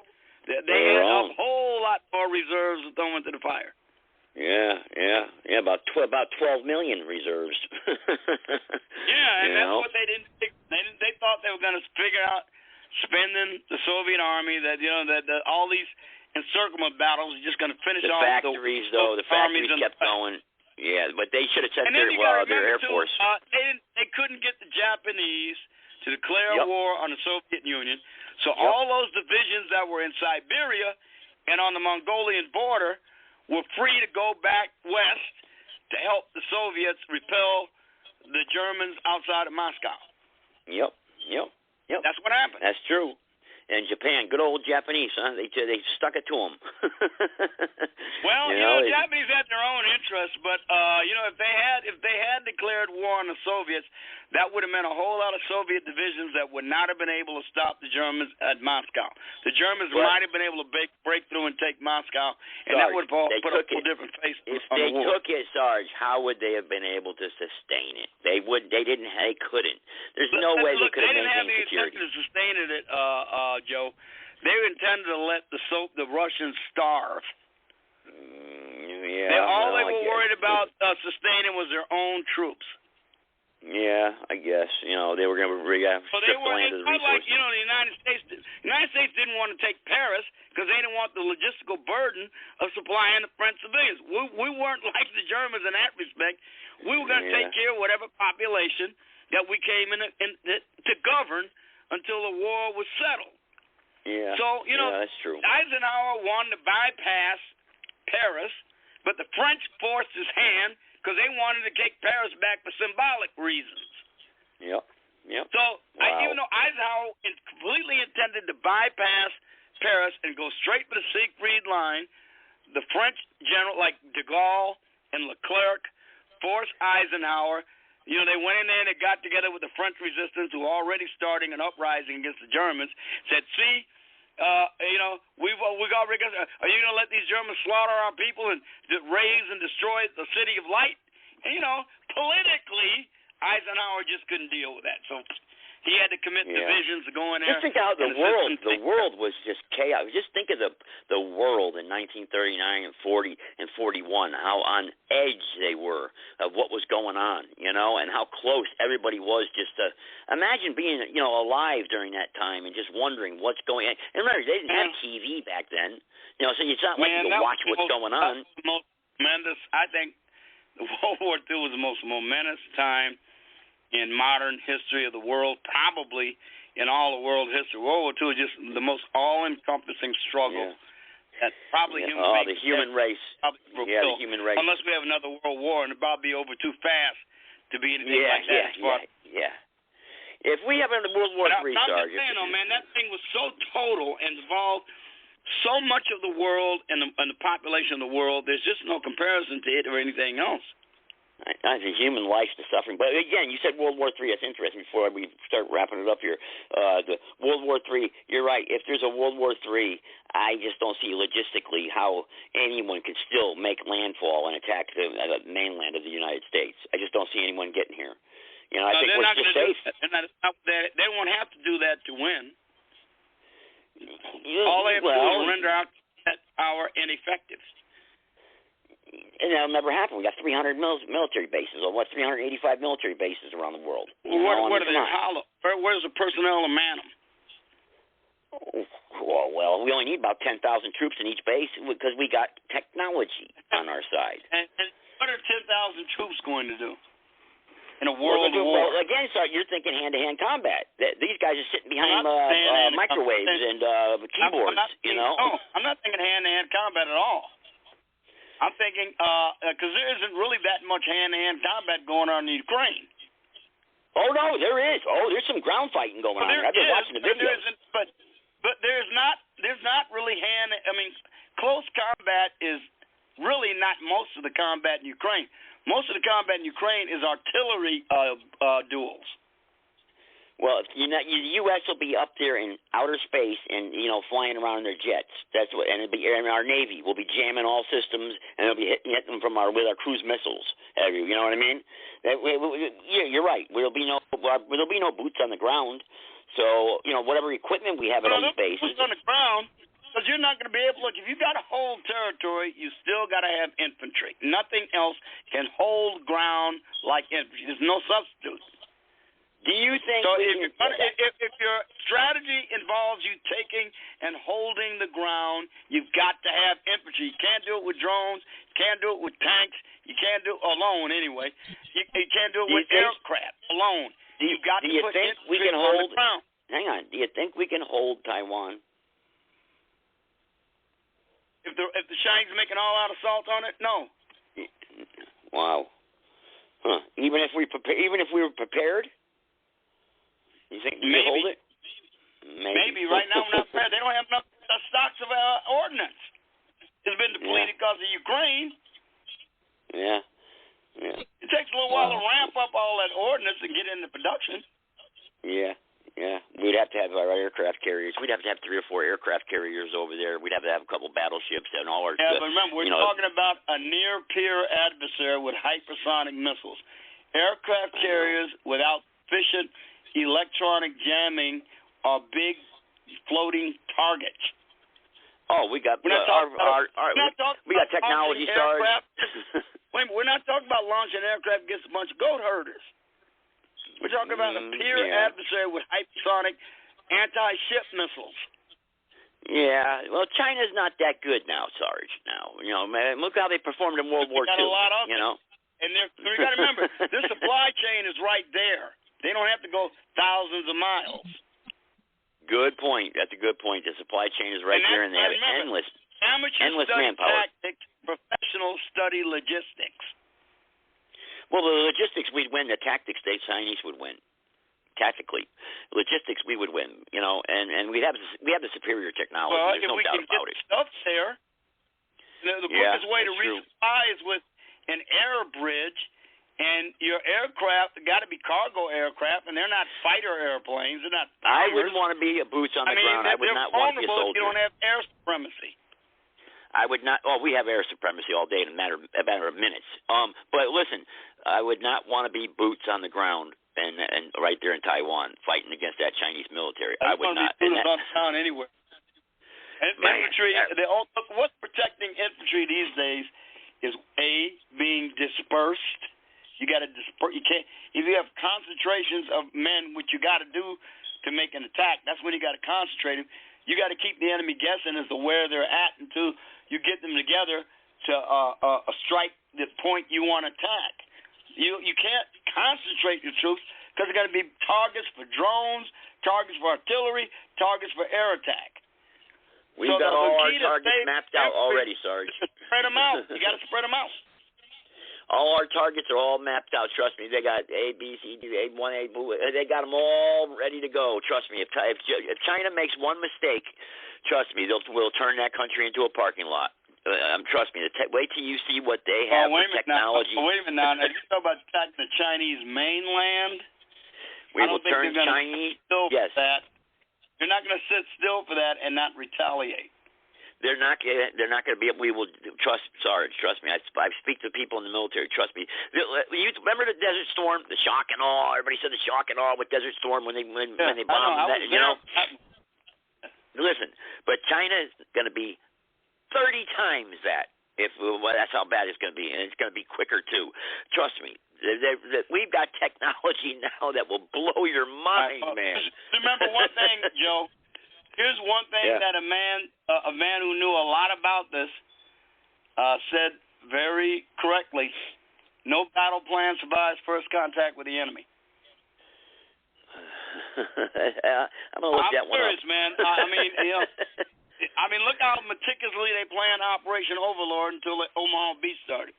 They had a whole lot more reserves thrown into the fire. Yeah, about 12 million reserves. And that's what they didn't think. They thought they were going to figure out spending the Soviet army that all these encirclement battles are just going to finish off the factories kept going. Yeah, but they should have sent their Air Force. They couldn't get the Japanese to declare war on the Soviet Union, so all those divisions that were in Siberia and on the Mongolian border were free to go back west to help the Soviets repel the Germans outside of Moscow. Yep. That's what happened. That's true. And Japan, good old Japanese, huh? They stuck it to them. Well, Japanese had their own interests, but if they had declared war on the Soviets, that would have meant a whole lot of Soviet divisions that would not have been able to stop the Germans at Moscow. The Germans might have been able to break through and take Moscow, and that would have put a whole different face on the war. If they took it, Sarge, how would they have been able to sustain it? They couldn't. There's no way they could have maintained security. They didn't have the intention to sustain it, Joe. They intended to let the Russians starve. All they were worried about sustaining was their own troops. Yeah, I guess. They were going to strip the land of the resources. Like, the United States. The United States didn't want to take Paris because they didn't want the logistical burden of supplying the French civilians. We weren't like the Germans in that respect. We were going to take care of whatever population that we came in to govern until the war was settled. Yeah. So, that's true. Eisenhower wanted to bypass Paris, but the French forced his hand because they wanted to take Paris back for symbolic reasons. Yep. So, even though Eisenhower completely intended to bypass Paris and go straight for the Siegfried line, the French general like de Gaulle and Leclerc forced Eisenhower. They went in there and they got together with the French resistance, who were already starting an uprising against the Germans. Said, "See, we've already got. Are you going to let these Germans slaughter our people and raise and destroy the city of light?" And, politically, Eisenhower just couldn't deal with that. So he had to commit divisions to go in there. Just think how the world was just chaos. Just think of the world in 1939 and 40 and 41, how on edge they were of what was going on, and how close everybody was. Just to imagine being, alive during that time and just wondering what's going on. And remember, they didn't have TV back then, so it's not like you can watch what's going on. Most tremendous. I think World War II was the most momentous time in modern history of the world, probably in all of world history. World War II is just the most all-encompassing struggle that probably the human race. The human race. Unless we have another world war, and it'll probably be over too fast to be anything like that. If we have a World War III, I'm Sarge. just saying, though, man, that thing was so total and involved so much of the world and the population of the world. There's just no comparison to it or anything else. I think human life's the suffering. But again, you said World War III. That's interesting. Before we start wrapping it up here, the World War III. You're right. If there's a World War III, I just don't see logistically how anyone could still make landfall and attack the mainland of the United States. I just don't see anyone getting here. You know, I think we're just safe. They won't have to do that to win. Yeah, all they have to do is render out that power ineffective. And that'll never happen. We got 300 military bases, or 385 military bases around the world. Well, what are they hollow? Where's the personnel to man them? Well, we only need about 10,000 troops in each base because we got technology on our side. And what are 10,000 troops going to do in a world war? Well, again, you're thinking hand-to-hand combat. These guys are sitting behind microwaves and keyboards. No, I'm not thinking hand-to-hand combat at all. I'm thinking, because there isn't really that much hand-to-hand combat going on in Ukraine. Oh, no, there is. Oh, there's some ground fighting going on there. I've been watching the videos. But there's not really close combat is really not most of the combat in Ukraine. Most of the combat in Ukraine is artillery duels. Well, the U.S. will be up there in outer space and, flying around in their jets. That's what, and our Navy will be jamming all systems, and they'll be hitting them with our cruise missiles. You know what I mean? Yeah, you're right. There'll be no boots on the ground. So, whatever equipment we have at these bases. Boots on the ground, because you're not going to be able to look. If you got to hold territory, you still got to have infantry. Nothing else can hold ground like infantry. There's no substitute. Do you think so? If your strategy involves you taking and holding the ground, you've got to have infantry. You can't do it with drones. You can't do it with tanks. You can't do it alone anyway. You can't do it with aircraft alone. You've got to put infantry on the ground. Hang on. Do you think we can hold Taiwan? If the Chinese make an all-out assault on it, no. Wow. Huh. Even if we were prepared. You think we can hold it? Maybe. Right now we're not prepared. They don't have enough stocks of ordnance. It's been depleted because of Ukraine. Yeah. It takes a little while to ramp up all that ordnance and get into production. Yeah. We'd have to have our aircraft carriers. We'd have to have 3 or 4 aircraft carriers over there. We'd have to have a couple battleships and all our. Yeah, but remember, we're talking about a near-peer adversary with hypersonic missiles. Aircraft carriers without sufficient electronic jamming are big floating targets. Oh, we got we got technology, Sarge. Wait a minute, we're not talking about launching aircraft against a bunch of goat herders. We're talking about a peer adversary with hypersonic anti-ship missiles. Yeah, well, China's not that good now, Sarge. Now, man, look how they performed in World War II. A lot of and you got to remember, this supply chain is right there. They don't have to go thousands of miles. Good point. That's a good point. The supply chain is right there, and they have endless manpower. Tactics, professionals study logistics. Well, the logistics we'd win. The tactics, the Chinese would win. Tactically, logistics we would win. And we have the superior technology. Well, there's no doubt about it. Stuff there. The quickest way to resupply is with an air bridge. And your aircraft got to be cargo aircraft, and they're not fighter airplanes. They're not bombers. I wouldn't want to be a boots on the ground. I would not want to be a soldier. You don't have air supremacy. I would not. Oh, we have air supremacy all day in a matter of minutes. But listen, I would not want to be boots on the ground and right there in Taiwan fighting against that Chinese military. I would not. Boots on the ground anywhere. Infantry. What's protecting infantry these days is being dispersed. You got to disperse. You can't. If you have concentrations of men, which you got to do to make an attack, that's when you got to concentrate them. You got to keep the enemy guessing as to where they're at until you get them together to strike the point you want to attack. You can't concentrate your troops because there got to be targets for drones, targets for artillery, targets for air attack. We've got all our targets mapped out already, Sarge. Spread them out. You got to spread them out. All our targets are all mapped out. Trust me, they got A, B, C, D, A1, A, they got them all ready to go. Trust me, if China makes one mistake, trust me, we'll turn that country into a parking lot. Trust me. Wait till you see what they have for technology. Wait a minute now. If you talk about the Chinese mainland, we I don't will think turn they're going Chinese. to sit still Yes. for that. They're not going to sit still for that and not retaliate. They're not going to be. We will trust. Sorry, trust me. I speak to people in the military. Trust me. You remember the Desert Storm, the shock and awe. Everybody said the shock and awe with Desert Storm when they bombed that. Listen, but China is going to be 30 times that. That's how bad it's going to be, and it's going to be quicker too. Trust me. We've got technology now that will blow your mind, man. Remember one thing, Joe. Here's one thing that a man who knew a lot about this said very correctly. No battle plan survives first contact with the enemy. I'm gonna look that one up. I'm serious, man. I mean, look how meticulously they planned Operation Overlord until Omaha Beach started.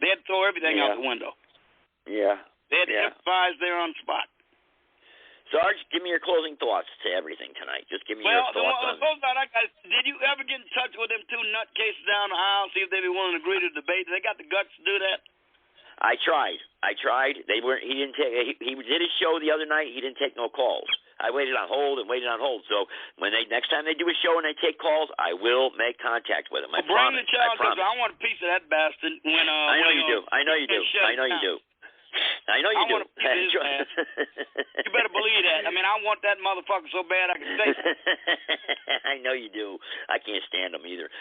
They had to throw everything out the window. Yeah. They had to improvise there on the spot. Sarge, give me your closing thoughts to everything tonight. Just give me your thoughts on it. Did you ever get in touch with them two nutcases down the aisle, see if they'd be willing to agree to debate? They got the guts to do that? I tried. They weren't. He didn't take. He did his show the other night. He didn't take no calls. I waited on hold. So when next time they do a show and they take calls, I will make contact with them. I promise. Bring the challenge because I want a piece of that bastard. I know you do. I know you do. I know you do. You better believe that. I mean, I want that motherfucker so bad I can say it. I know you do. I can't stand them either.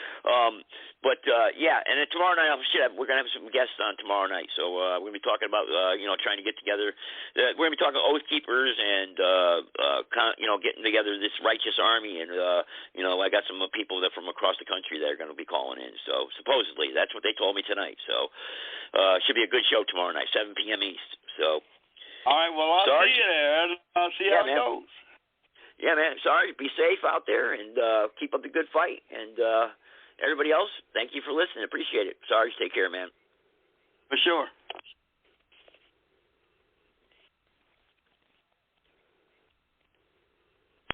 But and then tomorrow night, we're going to have some guests on tomorrow night. So we're going to be talking about, trying to get together. We're going to be talking Oath Keepers and, getting together this righteous army. And, I got some people that from across the country that are going to be calling in. So supposedly, that's what they told me tonight. So should be a good show tomorrow night, 7 p.m. East. So. All right, well, I'll see you there. I'll see how it goes. Yeah, man. Sorry. Be safe out there and keep up the good fight. And everybody else, thank you for listening. Appreciate it. Sarge, take care, man. For sure.